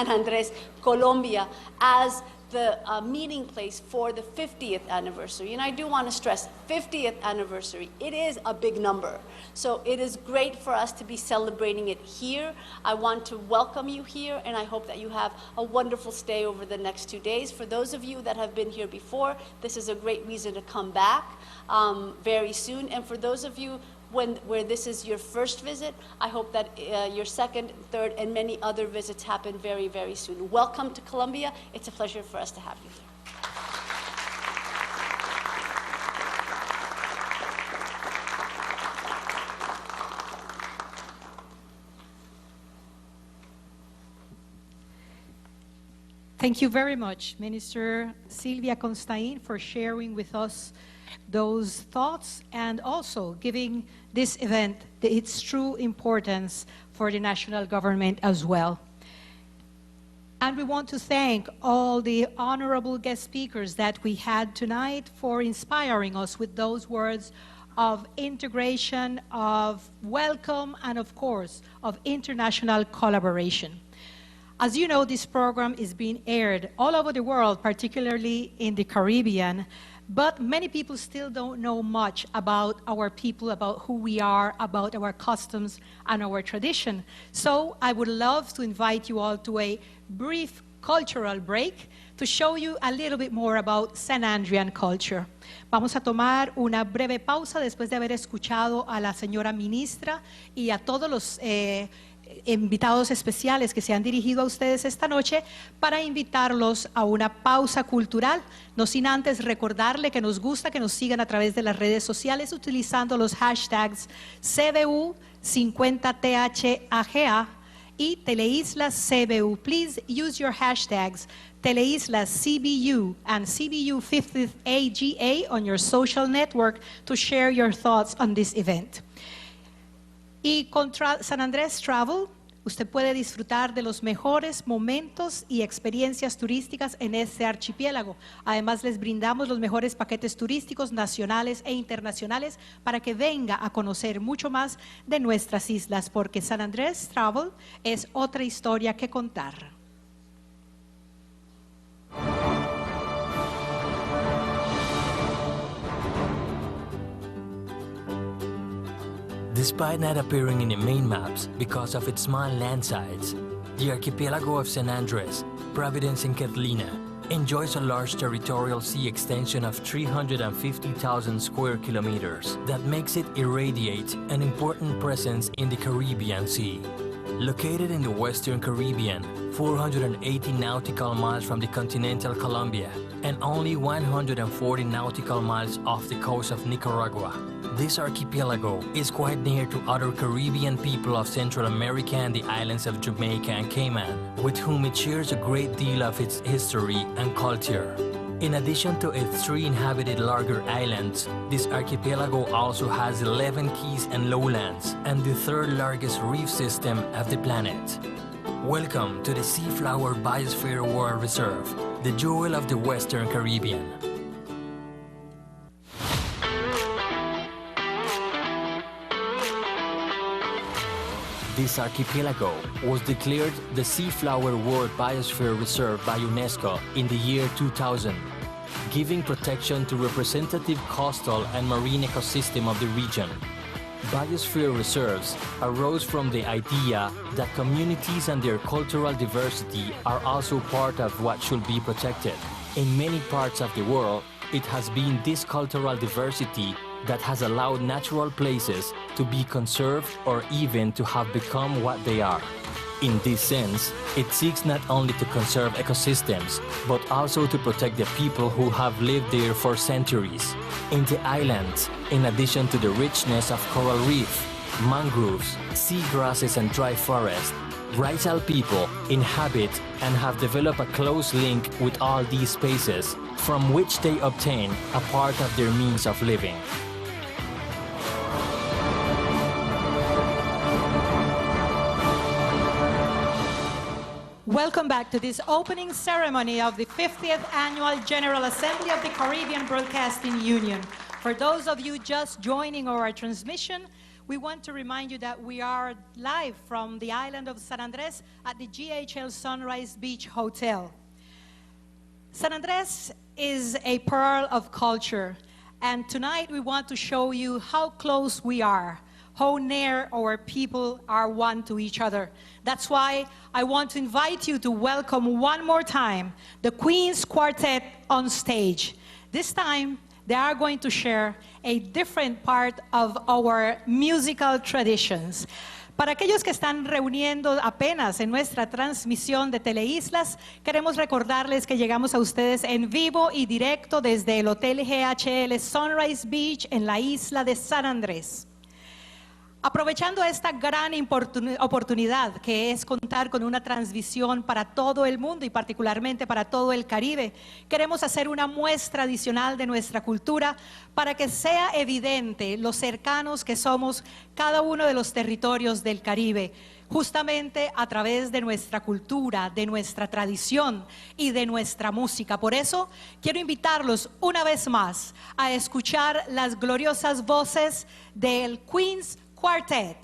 Andres, Colombia, as the meeting place for the 50th anniversary. And I do want to stress, 50th anniversary, it is a big number. So it is great for us to be celebrating it here. I want to welcome you here, and I hope that you have a wonderful stay over the next 2 days. For those of you that have been here before, this is a great reason to come back very soon. And for those of you where this is your first visit, I hope that your second, third, and many other visits happen very, very soon. Welcome to Colombia. It's a pleasure for us to have you here. Thank you very much, Minister Silvia Constaín, for sharing with us those thoughts and also giving this event its true importance for the national government as well. And we want to thank all the honorable guest speakers that we had tonight for inspiring us with those words of integration, of welcome, and of course, of international collaboration. As you know, this program is being aired all over the world, particularly in the Caribbean, but many people still don't know much about our people, about who we are, about our customs and our tradition. So I would love to invite you all to a brief cultural break to show you a little bit more about San Andrean culture. Vamos a tomar una breve pausa después de haber escuchado a la señora ministra y a todos los invitados especiales que se han dirigido a ustedes esta noche para invitarlos a una pausa cultural, no sin antes recordarle que nos gusta que nos sigan a través de las redes sociales utilizando los hashtags CBU 50THAGA y Teleislas CBU. Please use your hashtags Teleislas CBU and CBU 50th AGA on your social network to share your thoughts on this event. Y con San Andrés Travel, usted puede disfrutar de los mejores momentos y experiencias turísticas en este archipiélago. Además, les brindamos los mejores paquetes turísticos nacionales e internacionales para que venga a conocer mucho más de nuestras islas, porque San Andrés Travel es otra historia que contar. Despite not appearing in the main maps because of its small land size, the archipelago of San Andres, Providence and Catalina enjoys a large territorial sea extension of 350,000 square kilometers that makes it irradiate an important presence in the Caribbean Sea. Located in the Western Caribbean, 480 nautical miles from the continental Colombia and only 140 nautical miles off the coast of Nicaragua, this archipelago is quite near to other Caribbean people of Central America and the islands of Jamaica and Cayman, with whom it shares a great deal of its history and culture. In addition to its 3 inhabited larger islands, this archipelago also has 11 keys and lowlands and the 3rd largest reef system of the planet. Welcome to the Seaflower Biosphere World Reserve, the jewel of the Western Caribbean. This archipelago was declared the Seaflower World Biosphere Reserve by UNESCO in the year 2000, giving protection to representative coastal and marine ecosystem of the region. Biosphere reserves arose from the idea that communities and their cultural diversity are also part of what should be protected. In many parts of the world, it has been this cultural diversity that has allowed natural places to be conserved or even to have become what they are. In this sense, it seeks not only to conserve ecosystems, but also to protect the people who have lived there for centuries. In the islands, in addition to the richness of coral reef, mangroves, seagrasses and dry forest, Raizal people inhabit and have developed a close link with all these spaces, from which they obtain a part of their means of living. Welcome back to this opening ceremony of the 50th Annual General Assembly of the Caribbean Broadcasting Union. For those of you just joining our transmission, we want to remind you that we are live from the island of San Andres at the GHL Sunrise Beach Hotel. San Andres is a pearl of culture, and tonight we want to show you how close we are, how near our people are one to each other. That's why I want to invite you to welcome one more time the Queen's Quartet on stage. This time, they are going to share a different part of our musical traditions. Para aquellos que están reuniendo apenas en nuestra transmisión de Teleislas, queremos recordarles que llegamos a ustedes en vivo y directo desde el Hotel GHL Sunrise Beach en la isla de San Andrés. Aprovechando esta gran oportunidad que es contar con una transmisión para todo el mundo y particularmente para todo el Caribe, queremos hacer una muestra adicional de nuestra cultura para que sea evidente lo cercanos que somos cada uno de los territorios del Caribe, justamente a través de nuestra cultura, de nuestra tradición y de nuestra música. Por eso quiero invitarlos una vez más a escuchar las gloriosas voces del Queen's Quartet.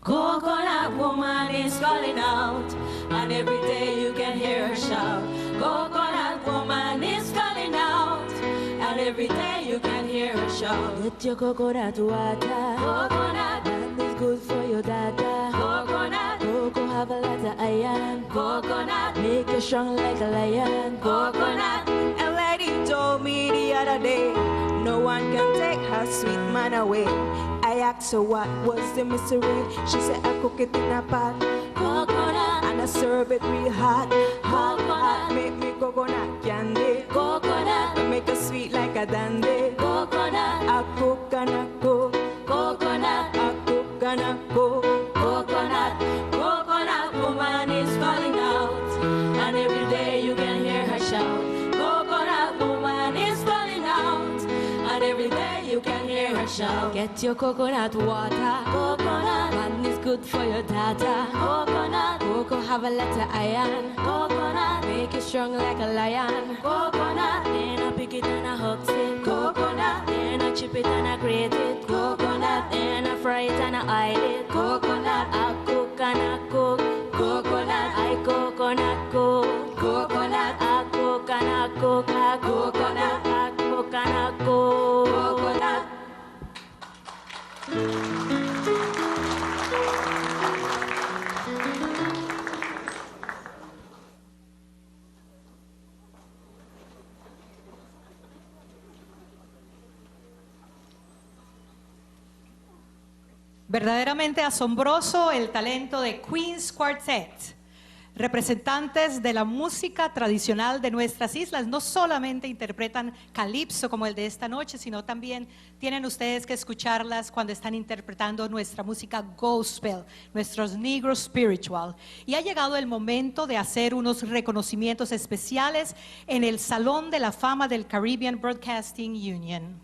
Coconut woman is calling out, and every day you can hear her shout. Coconut woman is calling out, and every day you can hear her shout. Get your coconut water. Coconut, that is good for your dada. Coconut, cocoa have a lot of iron. Coconut, make you strong like a lion. Coconut, A lady told me the other day, no one can take her sweet man away. I asked her what was the mystery. She said I cook it in a pot, coconut, and I serve it real hot. Hot, hot, Coconut. make me coconut candy. coconut, Make it sweet like a dandy. coconut, I cook and I cook, coconut, I cook and I cook. coconut. Coconut woman is calling out, and every day you can hear her shout. Coconut woman is calling out, and every day you can hear her shout. Get your coconut water. Coconut, Man is good for your data. coconut, Cocoa have a lot of iron. coconut, Make you strong like a lion. coconut. Then I pick it and I hooks it. Coconut, Then I chip it and I grate it. coconut, Then I fry it and I oil it. coconut, I cook and I cook. coconut, I coconut cook. coconut, I cook and I cook. I Coconut. I cook and I cook. coconut. Verdaderamente asombroso el talento de Queen's Quartet, representantes de la música tradicional de nuestras islas. No solamente interpretan calipso como el de esta noche, sino también tienen ustedes que escucharlas cuando están interpretando nuestra música gospel, nuestros negro spiritual. Y ha llegado el momento de hacer unos reconocimientos especiales en el Salón de la Fama del Caribbean Broadcasting Union.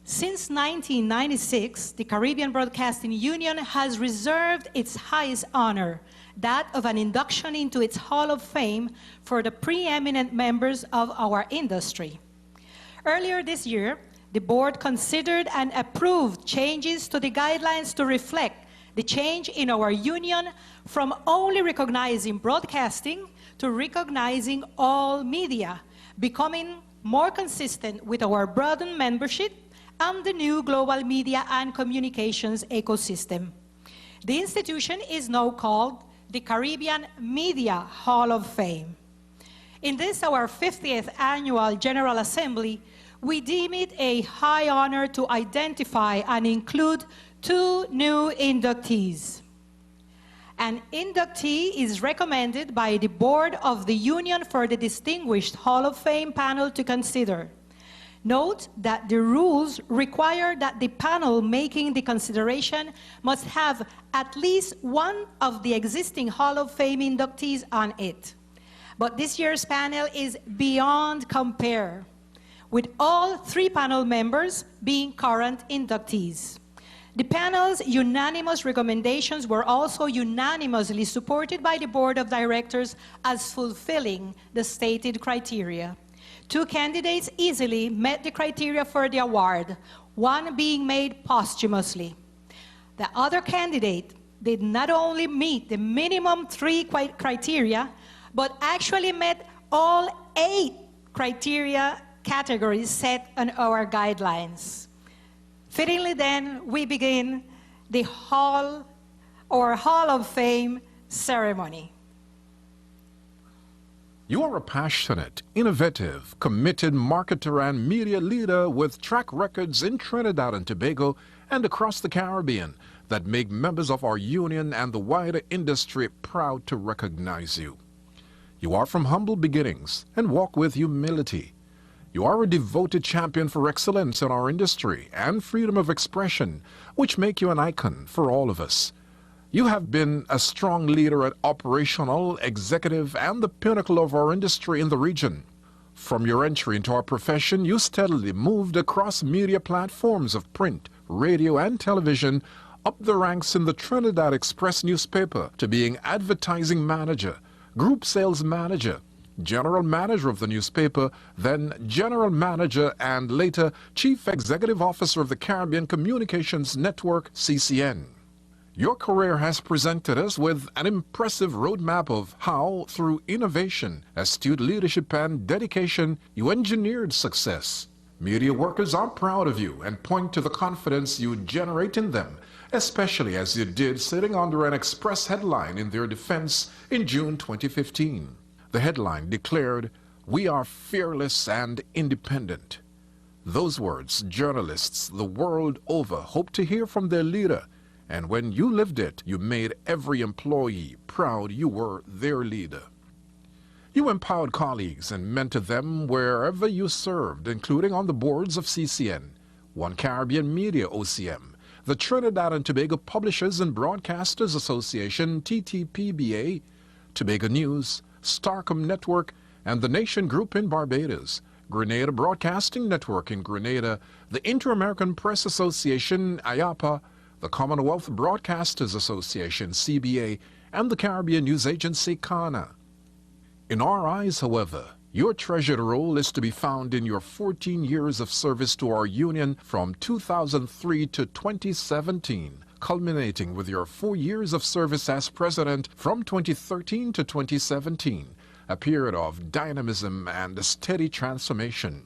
Since 1996, the Caribbean Broadcasting Union has reserved its highest honor, that of an induction into its Hall of Fame for the preeminent members of our industry. Earlier this year, the board considered and approved changes to the guidelines to reflect the change in our union from only recognizing broadcasting to recognizing all media, becoming more consistent with our broadened membership and the new global media and communications ecosystem. The institution is now called the Caribbean Media Hall of Fame. In this, our 50th Annual General Assembly, we deem it a high honor to identify and include two new inductees. An inductee is recommended by the Board of the Union for the Distinguished Hall of Fame panel to consider. Note that the rules require that the panel making the consideration must have at least one of the existing Hall of Fame inductees on it. But this year's panel is beyond compare, with all 3 panel members being current inductees. The panel's unanimous recommendations were also unanimously supported by the Board of Directors as fulfilling the stated criteria. 2 candidates easily met the criteria for the award, one being made posthumously. The other candidate did not only meet the minimum 3 criteria, but actually met all 8 criteria categories set on our guidelines. Fittingly then, we begin the Hall of Fame ceremony. You are a passionate, innovative, committed marketer and media leader with track records in Trinidad and Tobago and across the Caribbean that make members of our union and the wider industry proud to recognize you. You are from humble beginnings and walk with humility. You are a devoted champion for excellence in our industry and freedom of expression, which make you an icon for all of us. You have been a strong leader at operational, executive, and the pinnacle of our industry in the region. From your entry into our profession, you steadily moved across media platforms of print, radio, and television, up the ranks in the Trinidad Express newspaper to being advertising manager, group sales manager, general manager of the newspaper, then general manager, and later chief executive officer of the Caribbean Communications Network, CCN. Your career has presented us with an impressive roadmap of how, through innovation, astute leadership, and dedication, you engineered success. Media workers are proud of you and point to the confidence you generate in them, especially as you did sitting under an Express headline in their defense in June 2015. The headline declared, "We are fearless and independent." Those words journalists the world over hope to hear from their leader, and when you lived it, you made every employee proud you were their leader. You empowered colleagues and mentored them wherever you served, including on the boards of CCN, One Caribbean Media OCM, the Trinidad and Tobago Publishers and Broadcasters Association TTPBA, Tobago News, Starcom Network, and the Nation Group in Barbados, Grenada Broadcasting Network in Grenada, the Inter-American Press Association IAPA, the Commonwealth Broadcasters Association CBA, and the Caribbean News Agency CANA. In our eyes, however, your treasured role is to be found in your 14 years of service to our union from 2003 to 2017, culminating with your 4 years of service as president from 2013 to 2017, a period of dynamism and steady transformation.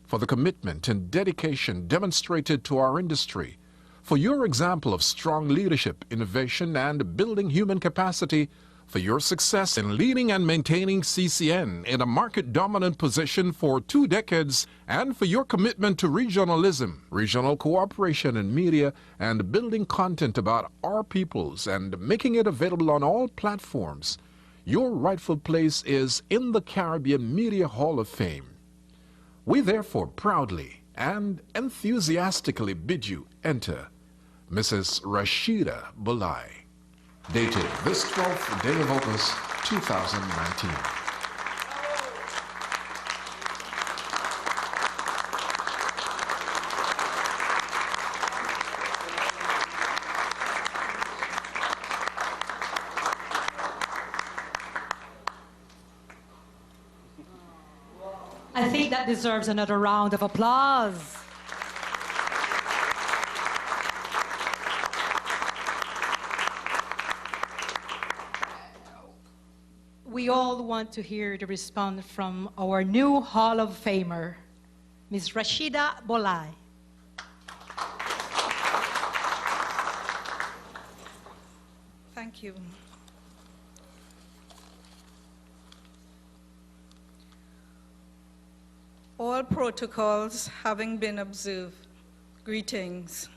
For the commitment and dedication demonstrated to our industry, for your example of strong leadership, innovation, and building human capacity, for your success in leading and maintaining CCN in a market-dominant position for 2 decades, and for your commitment to regionalism, regional cooperation in media, and building content about our peoples and making it available on all platforms, your rightful place is in the Caribbean Media Hall of Fame. We therefore proudly and enthusiastically bid you enter. Mrs. Rashida Bulai. Dated this 12th day of August, 2019. I think that deserves another round of applause. We all want to hear the response from our new Hall of Famer, Ms. Rashida Bolai. Thank you. All protocols having been observed, greetings.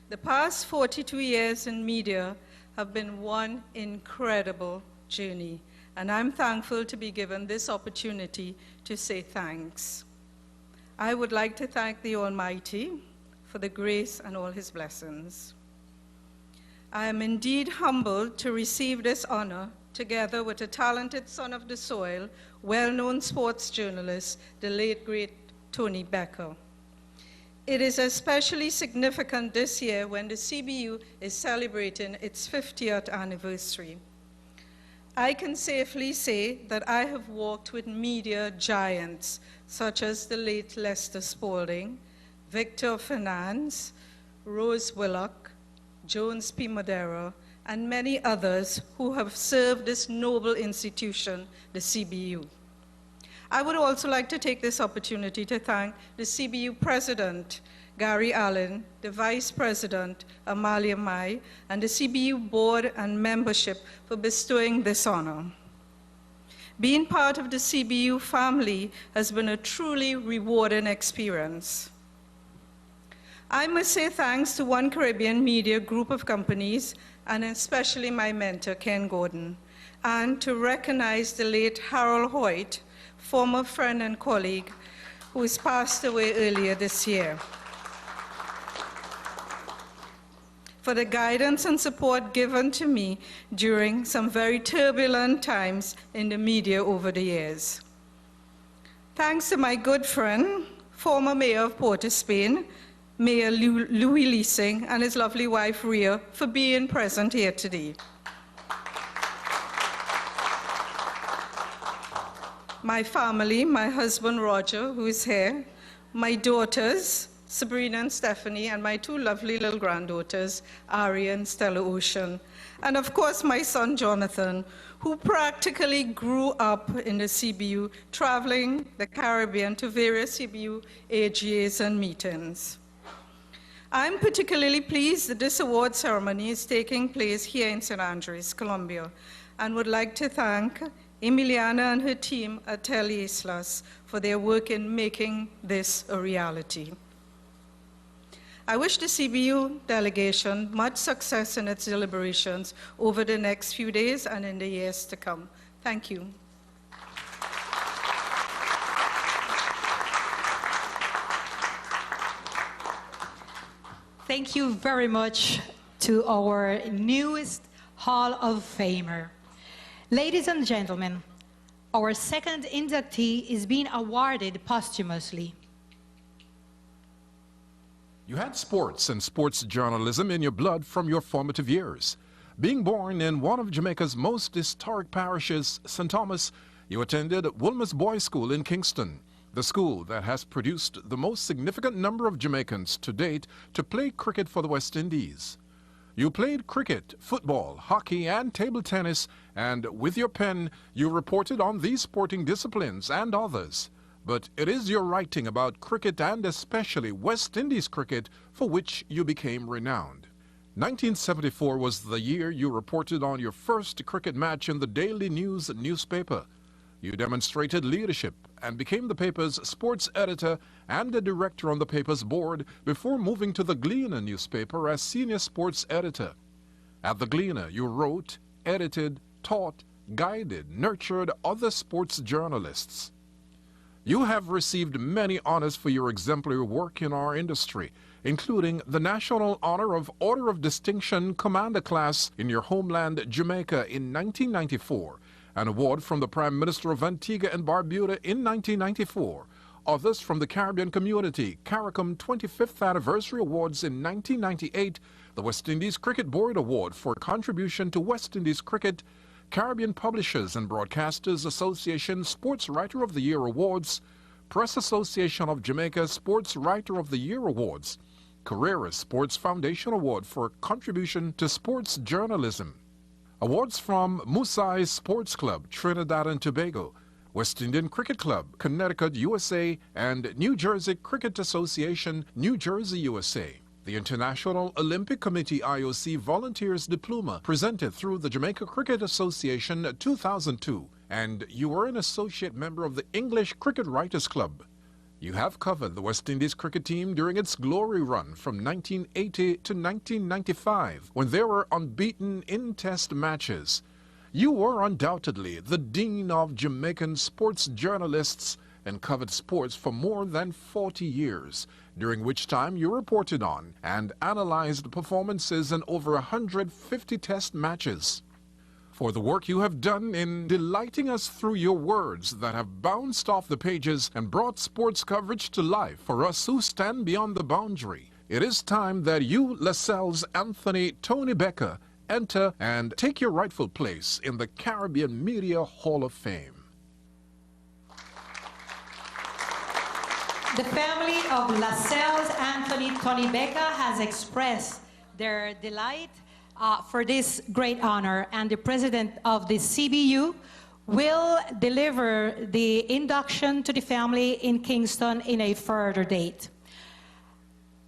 The past 42 years in media have been one incredible journey, and I'm thankful to be given this opportunity to say thanks. I would like to thank the Almighty for the grace and all his blessings. I am indeed humbled to receive this honor together with a talented son of the soil, well-known sports journalist, the late great Tony Becker. It is especially significant this year when the CBU is celebrating its 50th anniversary. I can safely say that I have worked with media giants such as the late Lester Spalding, Victor Fernandez, Rose Willock, Jones P. Madera, and many others who have served this noble institution, the CBU. I would also like to take this opportunity to thank the CBU President, Gary Allen, the Vice President, Amalia Mai, and the CBU Board and membership for bestowing this honor. Being part of the CBU family has been a truly rewarding experience. I must say thanks to One Caribbean Media group of companies, and especially my mentor, Ken Gordon, and to recognize the late Harold Hoyt, former friend and colleague, who has passed away earlier this year, for the guidance and support given to me during some very turbulent times in the media over the years. Thanks to my good friend, former Mayor of Port of Spain, Mayor Louis Leasing, and his lovely wife, Rhea, for being present here today. My family, my husband, Roger, who is here, my daughters, Sabrina and Stephanie, and my two lovely little granddaughters, Ari and Stella Ocean, and of course my son, Jonathan, who practically grew up in the CBU, traveling the Caribbean to various CBU AGAs and meetings. I'm particularly pleased that this award ceremony is taking place here in St. Andres, Colombia, and would like to thank Emiliana and her team at Teleislas for their work in making this a reality. I wish the CBU delegation much success in its deliberations over the next few days and in the years to come. Thank you. Thank you very much to our newest Hall of Famer. Ladies and gentlemen, our second inductee is being awarded posthumously. You had sports and sports journalism in your blood from your formative years. Being born in one of Jamaica's most historic parishes, St. Thomas, you attended Wilmer's Boys' School in Kingston, the school that has produced the most significant number of Jamaicans to date to play cricket for the West Indies. You played cricket, football, hockey, and table tennis, and with your pen, you reported on these sporting disciplines and others. But it is your writing about cricket and especially West Indies cricket for which you became renowned. 1974 was the year you reported on your first cricket match in the Daily News newspaper. You demonstrated leadership and became the paper's sports editor and the director on the paper's board before moving to the Gleaner newspaper as senior sports editor. At the Gleaner, you wrote, edited, taught, guided, nurtured other sports journalists. You have received many honors for your exemplary work in our industry, including the National Honor of Order of Distinction Commander Class in your homeland, Jamaica, in 1994, an award from the Prime Minister of Antigua and Barbuda in 1994, others from the Caribbean Community, CARICOM 25th Anniversary Awards in 1998, the West Indies Cricket Board Award for contribution to West Indies cricket, Caribbean Publishers and Broadcasters Association Sports Writer of the Year Awards, Press Association of Jamaica Sports Writer of the Year Awards, Carrera Sports Foundation Award for contribution to sports journalism, awards from Musai Sports Club, Trinidad and Tobago, West Indian Cricket Club, Connecticut, USA, and New Jersey Cricket Association, New Jersey, USA. The International Olympic Committee IOC Volunteers Diploma presented through the Jamaica Cricket Association 2002, and you were an associate member of the English Cricket Writers Club. You have covered the West Indies cricket team during its glory run from 1980 to 1995, when they were unbeaten in test matches. You were undoubtedly the dean of Jamaican sports journalists and covered sports for more than 40 years, during which time you reported on and analyzed performances in over 150 test matches. For the work you have done in delighting us through your words that have bounced off the pages and brought sports coverage to life for us who stand beyond the boundary. It is time that you, LaSalle's Anthony Tony Becker, enter and take your rightful place in the Caribbean Media Hall of Fame. The family of LaSalle's Anthony Tony Becker has expressed their delight for this great honor, and the president of the CBU will deliver the induction to the family in Kingston in a further date.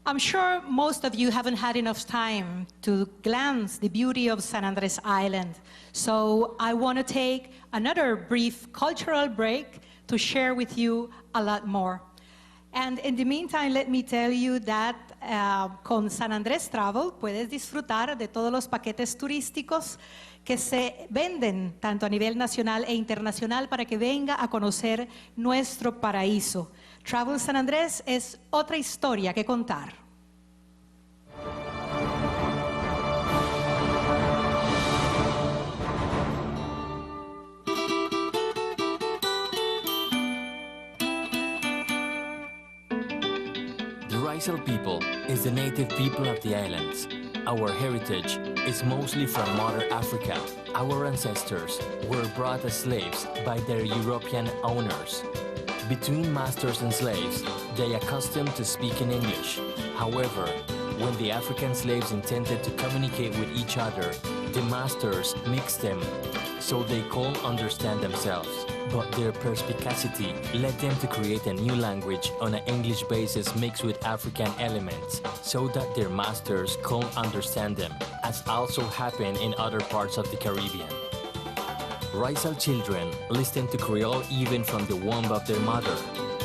I'm sure most of you haven't had enough time to glance the beauty of San Andres Island, so I want to take another brief cultural break to share with you a lot more. And in the meantime, let me tell you that con San Andrés Travel puedes disfrutar de todos los paquetes turísticos que se venden tanto a nivel nacional e internacional para que venga a conocer nuestro paraíso. Travel San Andrés es otra historia que contar. The Rizal people is the native people of the islands. Our heritage is mostly from Mother Africa. Our ancestors were brought as slaves by their European owners. Between masters and slaves, they accustomed to speaking English. However, when the African slaves intended to communicate with each other, the masters mixed them so they could understand themselves. But their perspicacity led them to create a new language on an English basis mixed with African elements so that their masters could understand them, as also happened in other parts of the Caribbean. Rizal children listen to Creole even from the womb of their mother.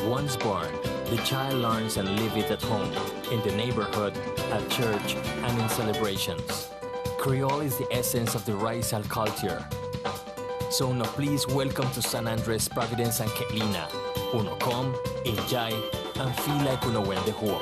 Once born, the child learns and lives it at home, in the neighborhood, at church, and in celebrations. Creole is the essence of the Rizal culture. So now please welcome to San Andres, Providence, and Ketlina. Uno come, enjoy, and feel like uno went home.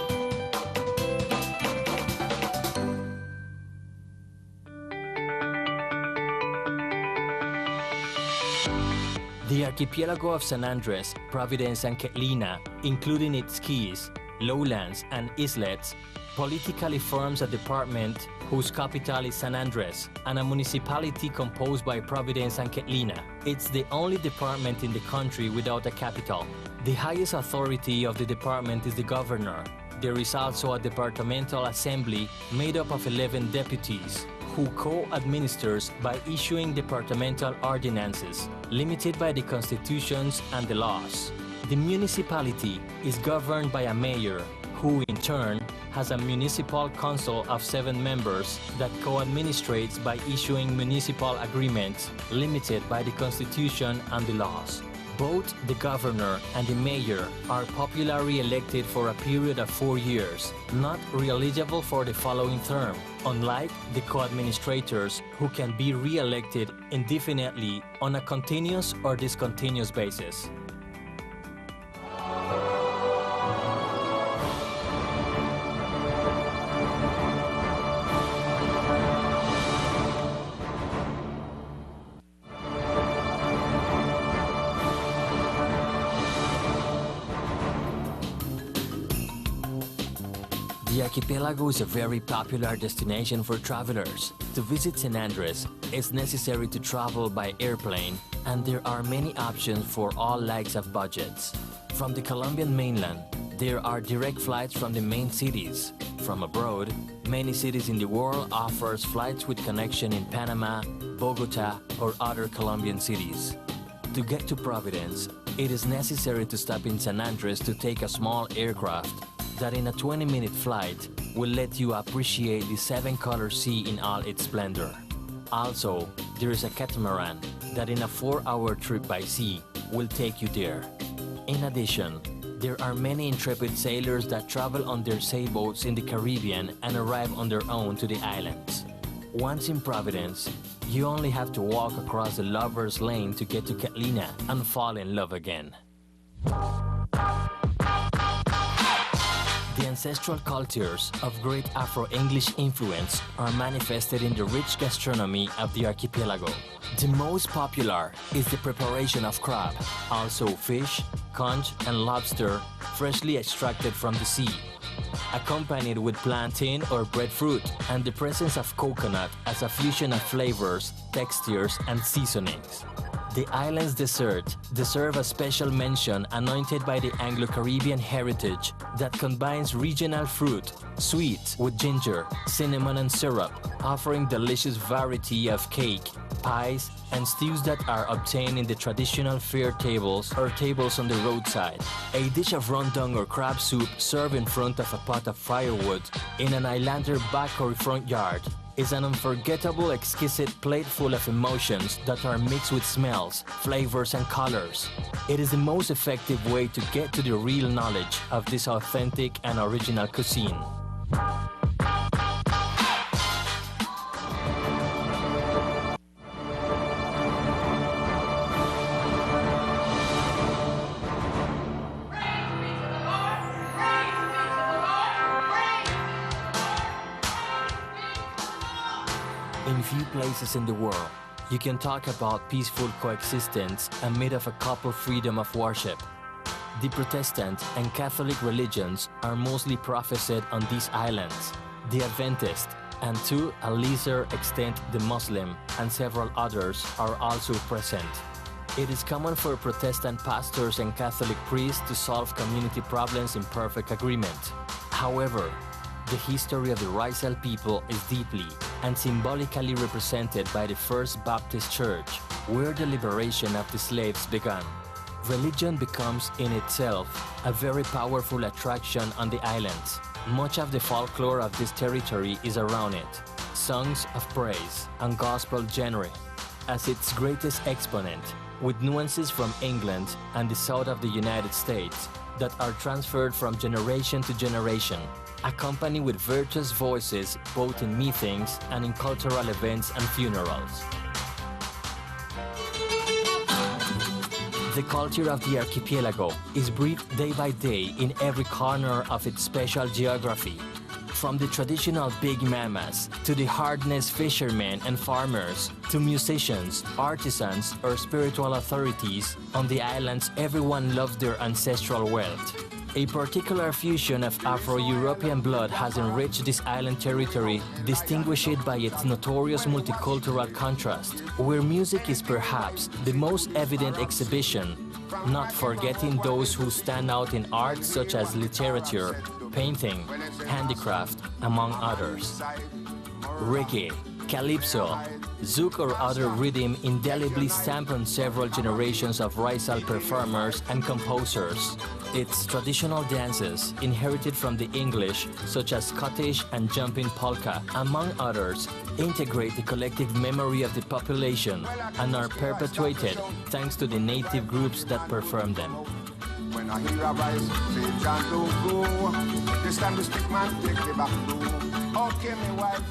The archipelago of San Andres, Providence, and Ketlina, including its keys, lowlands, and islets, politically forms a department whose capital is San Andres, and a municipality composed by Providence and Ketlina. It's the only department in the country without a capital. The highest authority of the department is the governor. There is also a departmental assembly made up of 11 deputies, who co-administers by issuing departmental ordinances, limited by the constitutions and the laws. The municipality is governed by a mayor, who in turn has a municipal council of 7 members that co-administrates by issuing municipal agreements limited by the constitution and the laws. Both the governor and the mayor are popularly elected for a period of 4 years, not re-eligible for the following term, unlike the co-administrators who can be re-elected indefinitely on a continuous or discontinuous basis. The archipelago is a very popular destination for travelers. To visit San Andres, it's necessary to travel by airplane, and there are many options for all likes of budgets. From the Colombian mainland, there are direct flights from the main cities. From abroad, many cities in the world offers flights with connection in Panama, Bogota, or other Colombian cities. To get to Providence, it is necessary to stop in San Andres to take a small aircraft that in a 20-minute flight will let you appreciate the 7-color sea in all its splendor. Also, there is a catamaran that in a 4-hour trip by sea will take you there. In addition, there are many intrepid sailors that travel on their sailboats in the Caribbean and arrive on their own to the islands. Once in Providence, you only have to walk across the Lover's Lane to get to Ketlina and fall in love again. The ancestral cultures of great Afro-English influence are manifested in the rich gastronomy of the archipelago. The most popular is the preparation of crab, also fish, conch, and lobster freshly extracted from the sea, accompanied with plantain or breadfruit, and the presence of coconut as a fusion of flavors, textures, and seasonings. The island's dessert deserve a special mention, anointed by the Anglo-Caribbean heritage that combines regional fruit, sweet with ginger, cinnamon, and syrup, offering delicious variety of cake, pies, and stews that are obtained in the traditional fair tables or tables on the roadside. A dish of rondong or crab soup served in front of a pot of firewood in an islander back or front yard is an unforgettable, exquisite plate full of emotions that are mixed with smells, flavors, and colors. It is the most effective way to get to the real knowledge of this authentic and original cuisine. In few places in the world, you can talk about peaceful coexistence amid of a couple freedom of worship. The Protestant and Catholic religions are mostly professed on these islands. The Adventist, and to a lesser extent the Muslim, and several others are also present. It is common for Protestant pastors and Catholic priests to solve community problems in perfect agreement. However, the history of the Rizal people is deeply and symbolically represented by the First Baptist Church, where the liberation of the slaves began. Religion becomes in itself a very powerful attraction on the islands. Much of the folklore of this territory is around it. Songs of praise and gospel genre as its greatest exponent, with nuances from England and the south of the United States that are transferred from generation to generation, accompanied with virtuous voices both in meetings and in cultural events and funerals. The culture of the archipelago is breathed day by day in every corner of its special geography. From the traditional big mamas, to the hardness fishermen and farmers, to musicians, artisans, or spiritual authorities, on the islands everyone loves their ancestral wealth. A particular fusion of Afro-European blood has enriched this island territory, distinguished by its notorious multicultural contrast, where music is perhaps the most evident exhibition, not forgetting those who stand out in arts such as literature, painting, handicraft, among others. Reggae, calypso, zouk or other rhythm indelibly stamp on several generations of Rizal performers and composers. Its traditional dances, inherited from the English, such as Scottish and jumping polka, among others, integrate the collective memory of the population and are perpetuated thanks to the native groups that perform them. When I hear a rise, say John don't go. This time the stick man take the back door. Okay, me wife.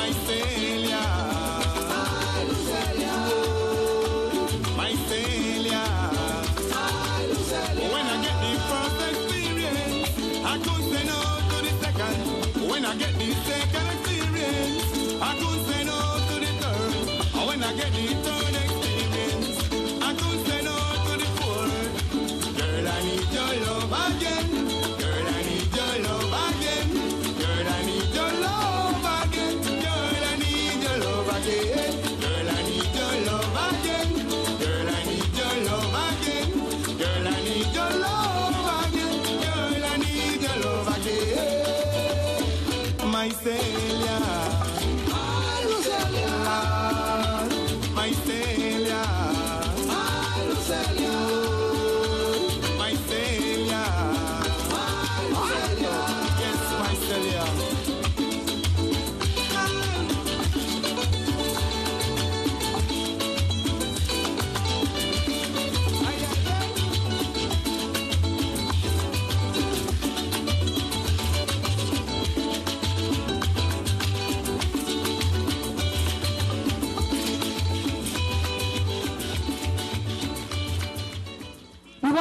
My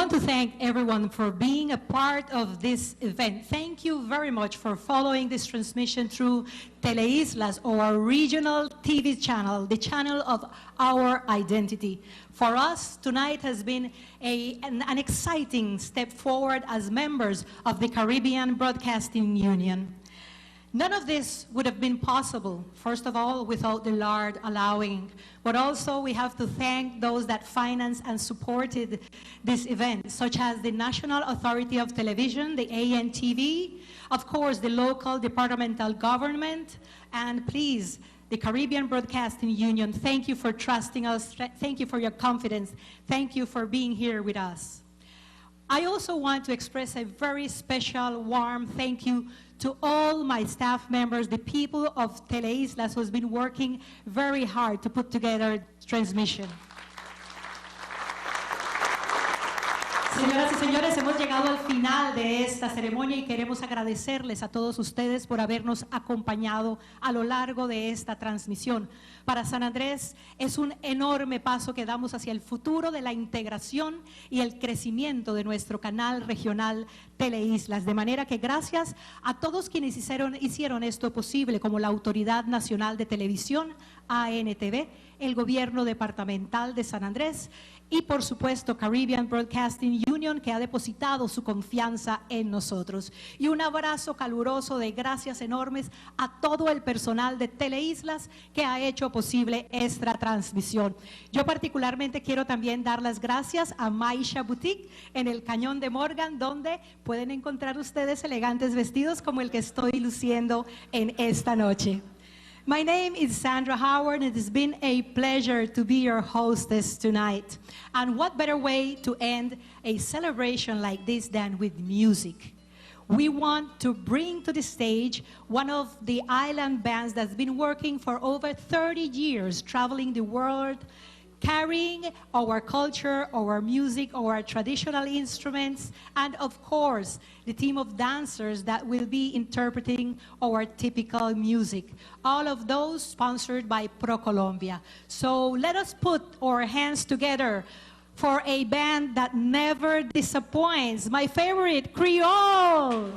want to thank everyone for being a part of this event. Thank you very much for following this transmission through Teleislas, our regional TV channel, the channel of our identity. For us, tonight has been an exciting step forward as members of the Caribbean Broadcasting Union. None of this would have been possible, first of all, without the Lord allowing, but also we have to thank those that financed and supported this event, such as the National Authority of Television, the ANTV, of course, the local departmental government, and please, the Caribbean Broadcasting Union, thank you for trusting us, thank you for your confidence, thank you for being here with us. I also want to express a very special, warm thank you to all my staff members, the people of Teleislas who has been working very hard to put together transmission. Señoras y señores, hemos llegado al final de esta ceremonia y queremos agradecerles a todos ustedes por habernos acompañado a lo largo de esta transmisión. Para San Andrés es un enorme paso que damos hacia el futuro de la integración y el crecimiento de nuestro canal regional Teleislas. De manera que gracias a todos quienes hicieron esto posible, como la Autoridad Nacional de Televisión, ANTV, el Gobierno Departamental de San Andrés y por supuesto Caribbean Broadcasting Union, que ha depositado su confianza en nosotros. Y un abrazo caluroso de gracias enormes a todo el personal de Teleislas que ha hecho posible esta transmisión. Yo particularmente quiero también dar las gracias a Maisha Boutique en el Cañón de Morgan, donde pueden encontrar ustedes elegantes vestidos como el que estoy luciendo en esta noche. My name is Sandra Howard, and it's been a pleasure to be your hostess tonight. And what better way to end a celebration like this than with music? We want to bring to the stage one of the island bands that's been working for over 30 years, traveling the world, carrying our culture, our music, our traditional instruments, and of course, the team of dancers that will be interpreting our typical music. All of those sponsored by ProColombia. So let us put our hands together for a band that never disappoints. My favorite, Creole.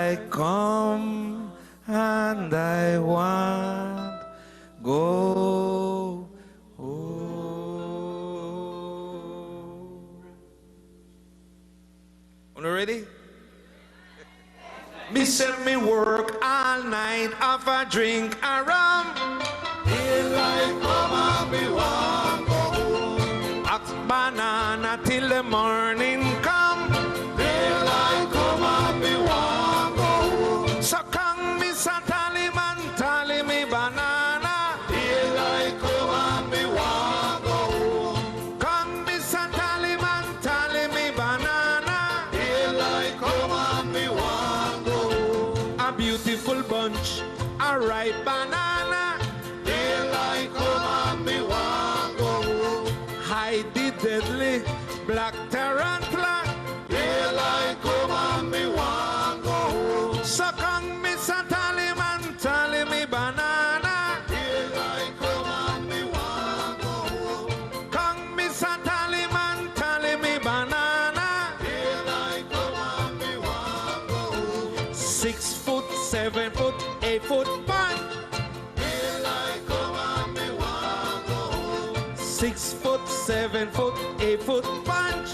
I come and I want go home. You ready? Me send me work all night, have a drink a rum. Daylight come and me want go home. Ask banana till the morning come. Daylight come and me want go home. So come me tally man, tally me banana. Daylight come and me want go home. Come me tally man, tally me banana. Daylight come and me want go home. A beautiful bunch, a ripe banana. Daylight come and me want go home. Hide the deadly black tarantula. Daylight come and me want go home. Suck on me tally man, tally me banana. Daylight come and me want go home. Come me tally man, tally me banana. Daylight come and me want go home. 6 foot, 7 foot, 8 foot punch. Daylight come and me want go home. 6 foot, 7 foot, 8 foot punch.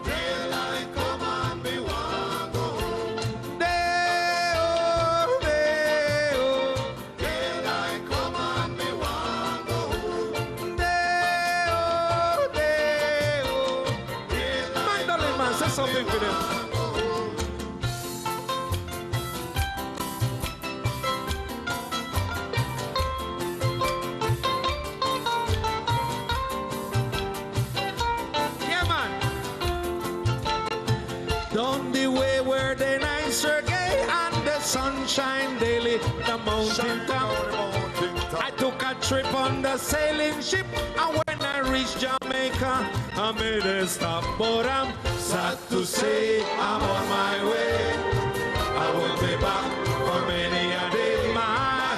Daylight come and me want go home. Day-oh, day-oh. Daylight come and me want go home. Day-oh, day-oh. My darling man, say something for them. Down the way where the nights are gay and the sunshine daily, the mountain top. I took a trip on the sailing ship, and when I reached Jamaica, I made a stop. But I'm sad to say I'm on my way. I will be back for many a day. My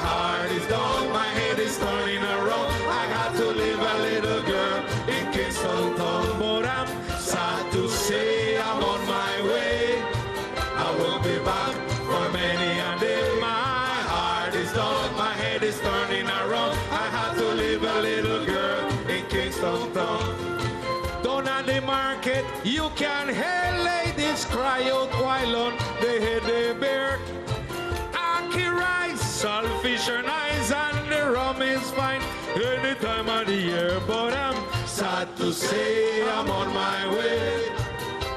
heart is down, my head is turning around. I got to leave a little girl in Kingston town. But I'm sad to say I'm on my way. I will be back for many a day. My heart is down, my head is turning around. I had to leave a little girl in Kingston town. Down at the market, you can hear ladies cry out while on the head they bear. Ackee rice, saltfish and ice, and the rum is fine any time of the year. But I'm sad to say I'm on my way.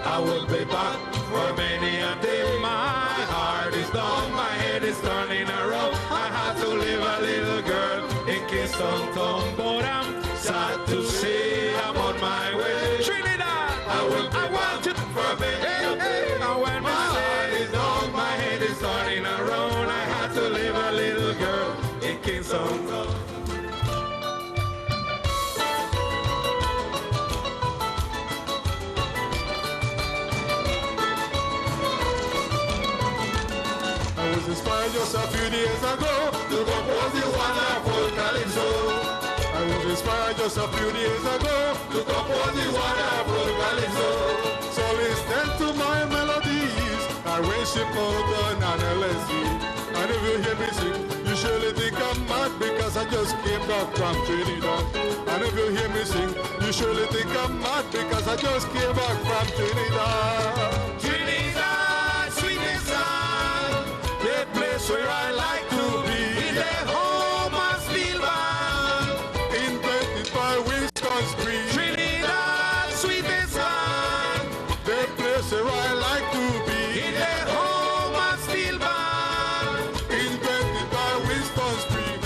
I will be back for many a day. My heart is down, my head is turning around. I had to leave a little girl in Kingston town. But I'm sad to say I'm on my way. Trinidad, I want you for many a day. And when my heart is down, my head is turning around. I had to leave a little girl in Kingston town. I was inspired just a few days ago to compose this wonderful calypso. I was inspired just a few days ago to compose this wonderful calypso. So listen to my melodies, arranged Motown and LSD. And if you hear me sing, you surely think I'm mad because I just came back from Trinidad. And if you hear me sing, you surely think I'm mad because I just came back from Trinidad. Trinidad, sweetest land, the place where I like to be. In the home of steel band, Invented by Winston Street. Trinidad, sweetest land, The place where I like to be. in the home of steel band. Invented by Winston Street.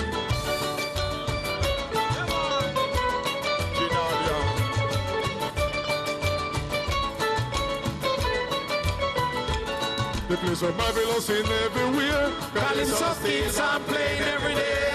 Ginalia. The place where Babylon sing everywhere. Calypso keeps on playing every day.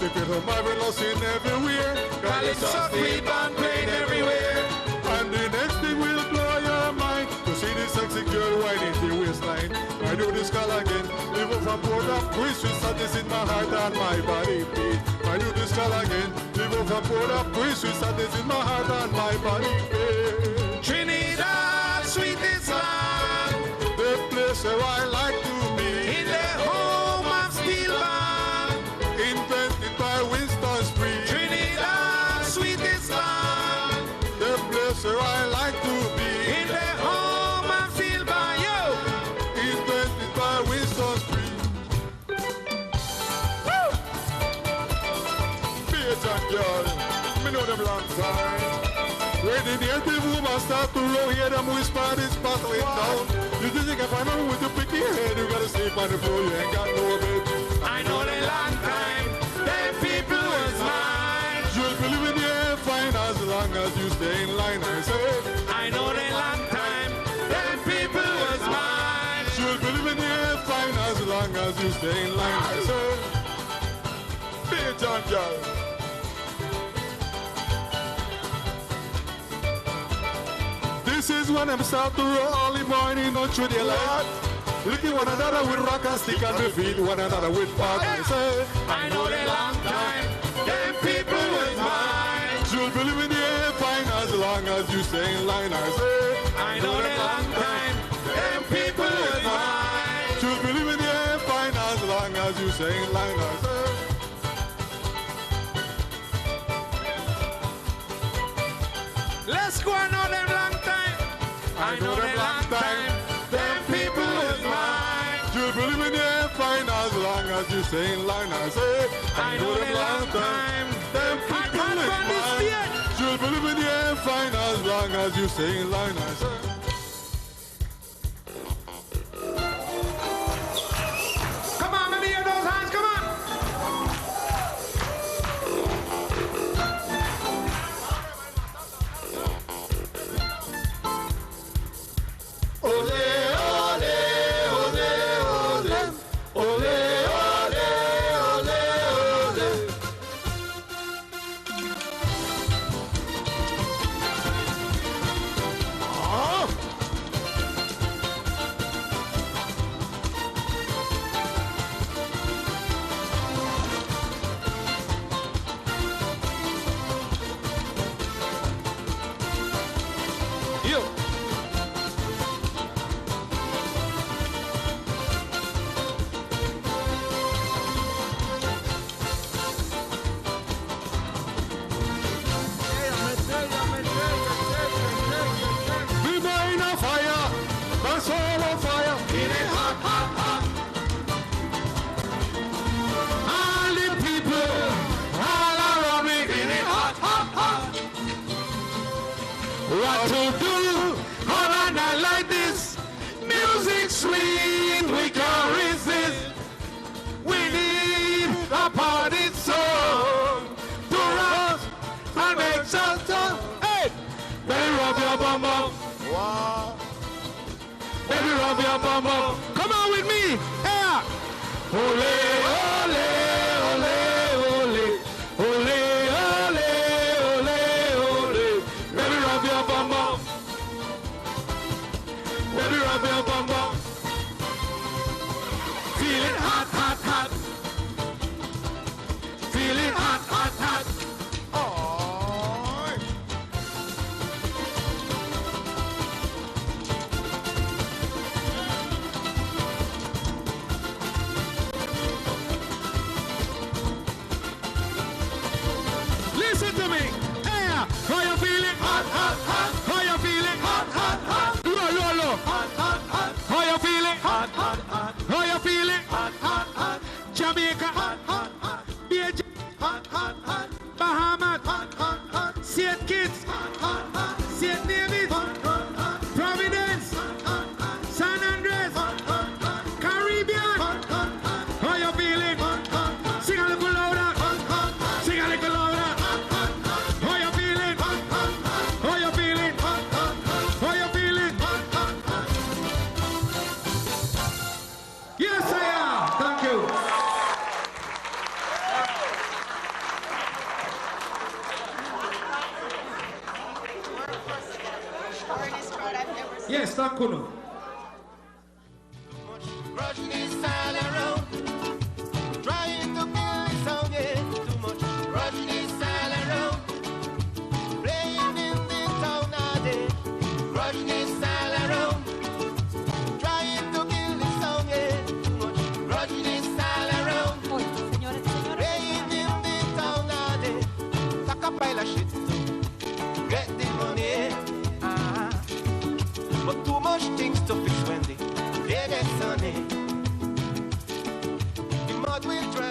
The place where Babylon sing everywhere. Calypso keep on playing everywhere. And the next thing will blow your mind to see the sexy girl whining the waistline. I do this call again, even from Port of Prince, with sadness in my heart and my body beat. I do this call again, even from Port of Prince, with sadness in my heart and my body beat. Trinidad, sweetest land, The place where I like to be. them long time. When the native woman start to roll, hear them whisper this pathway down. You think you can find out with your picky head, you gotta sleep on the floor, you ain't got no bed. I know the long time, them people was mine. You'll be living here fine as long as you stay in line, I say. I know the long time, them people was mine. You'll be living here fine as long as you stay in line, I say. Big John Joe. This is when I'm start to roll early morning on through the light. Licking one another with rock and stick and defeat one another with pot. I say, I know the long time, them people was mine. You'll be living here fine as long as you stay in line. I say, I know the long time, them people was mine. You'll be living here fine as long as you stay in line. I say. Let's go and know them long time. I know them long time. Them people is mine. You'll be living here fine as long as you stay in line. I say, I know them long time. Them people is mine. You'll be living here fine as long as you stay in line. I say. Come on, let me hear those hands. Come on. Ole, ole, ole, ole, ole, ole, ole, ole. Ah. Yo. We burn a fire, that's all on fire. It is hot, hot, hot. All the people, all around me, it is hot, hot, hot. What to do on a night like this? Music sweet, we can't resist. We need a party song to rock and make shelter. Hey, baby, rub your bum bum. Wow. Baby, rub your bum bum. Come on with me. Yeah. Ole, ole, ole, ole, ole, ole, ole, ole. Baby, rub your bum bum. Baby, rub your bum bum. Feeling hot, hot, hot. Feeling hot, hot, hot. Oh. Listen to me. Yeah. How you feeling? Hot, hot, hot. How you feeling? Hot, hot, hot. Lo. Hot, hot, hot. How you feeling? Hot, hot, hot. How you feeling? Hot, hot, hot. Jamaica. Hot, hot, hot. BJ. Hot, hot, hot. Bahamas. Hot, hot, hot. St. Kitts. Hot, hot, hot. St. David. Hot, hot, hot. Providence. Hot, hot, hot. San Andres. Hot, hot, hot. Caribbean. Hot, hot, hot. How you feeling? Hot, hot, hot. Sing a little louder. Hot, hot, hot. Sing a little louder. Hot, hot, hot. How you feeling? Hot, hot, hot. How you feeling? Hot, hot, hot. How you feeling? Hot, hot, hot. Yes, I am. Thank you. Yes, thank you. Rushing all around, trying to kill the sound, yeah. Too much rushing all around, playing in the town all day. Rushing all around, trying to kill the sound, yeah. Too much rushing all around, playing in the town all day. Tack a pile of shit, get the money, but too much things to fix when they get sunny. The mud will dry.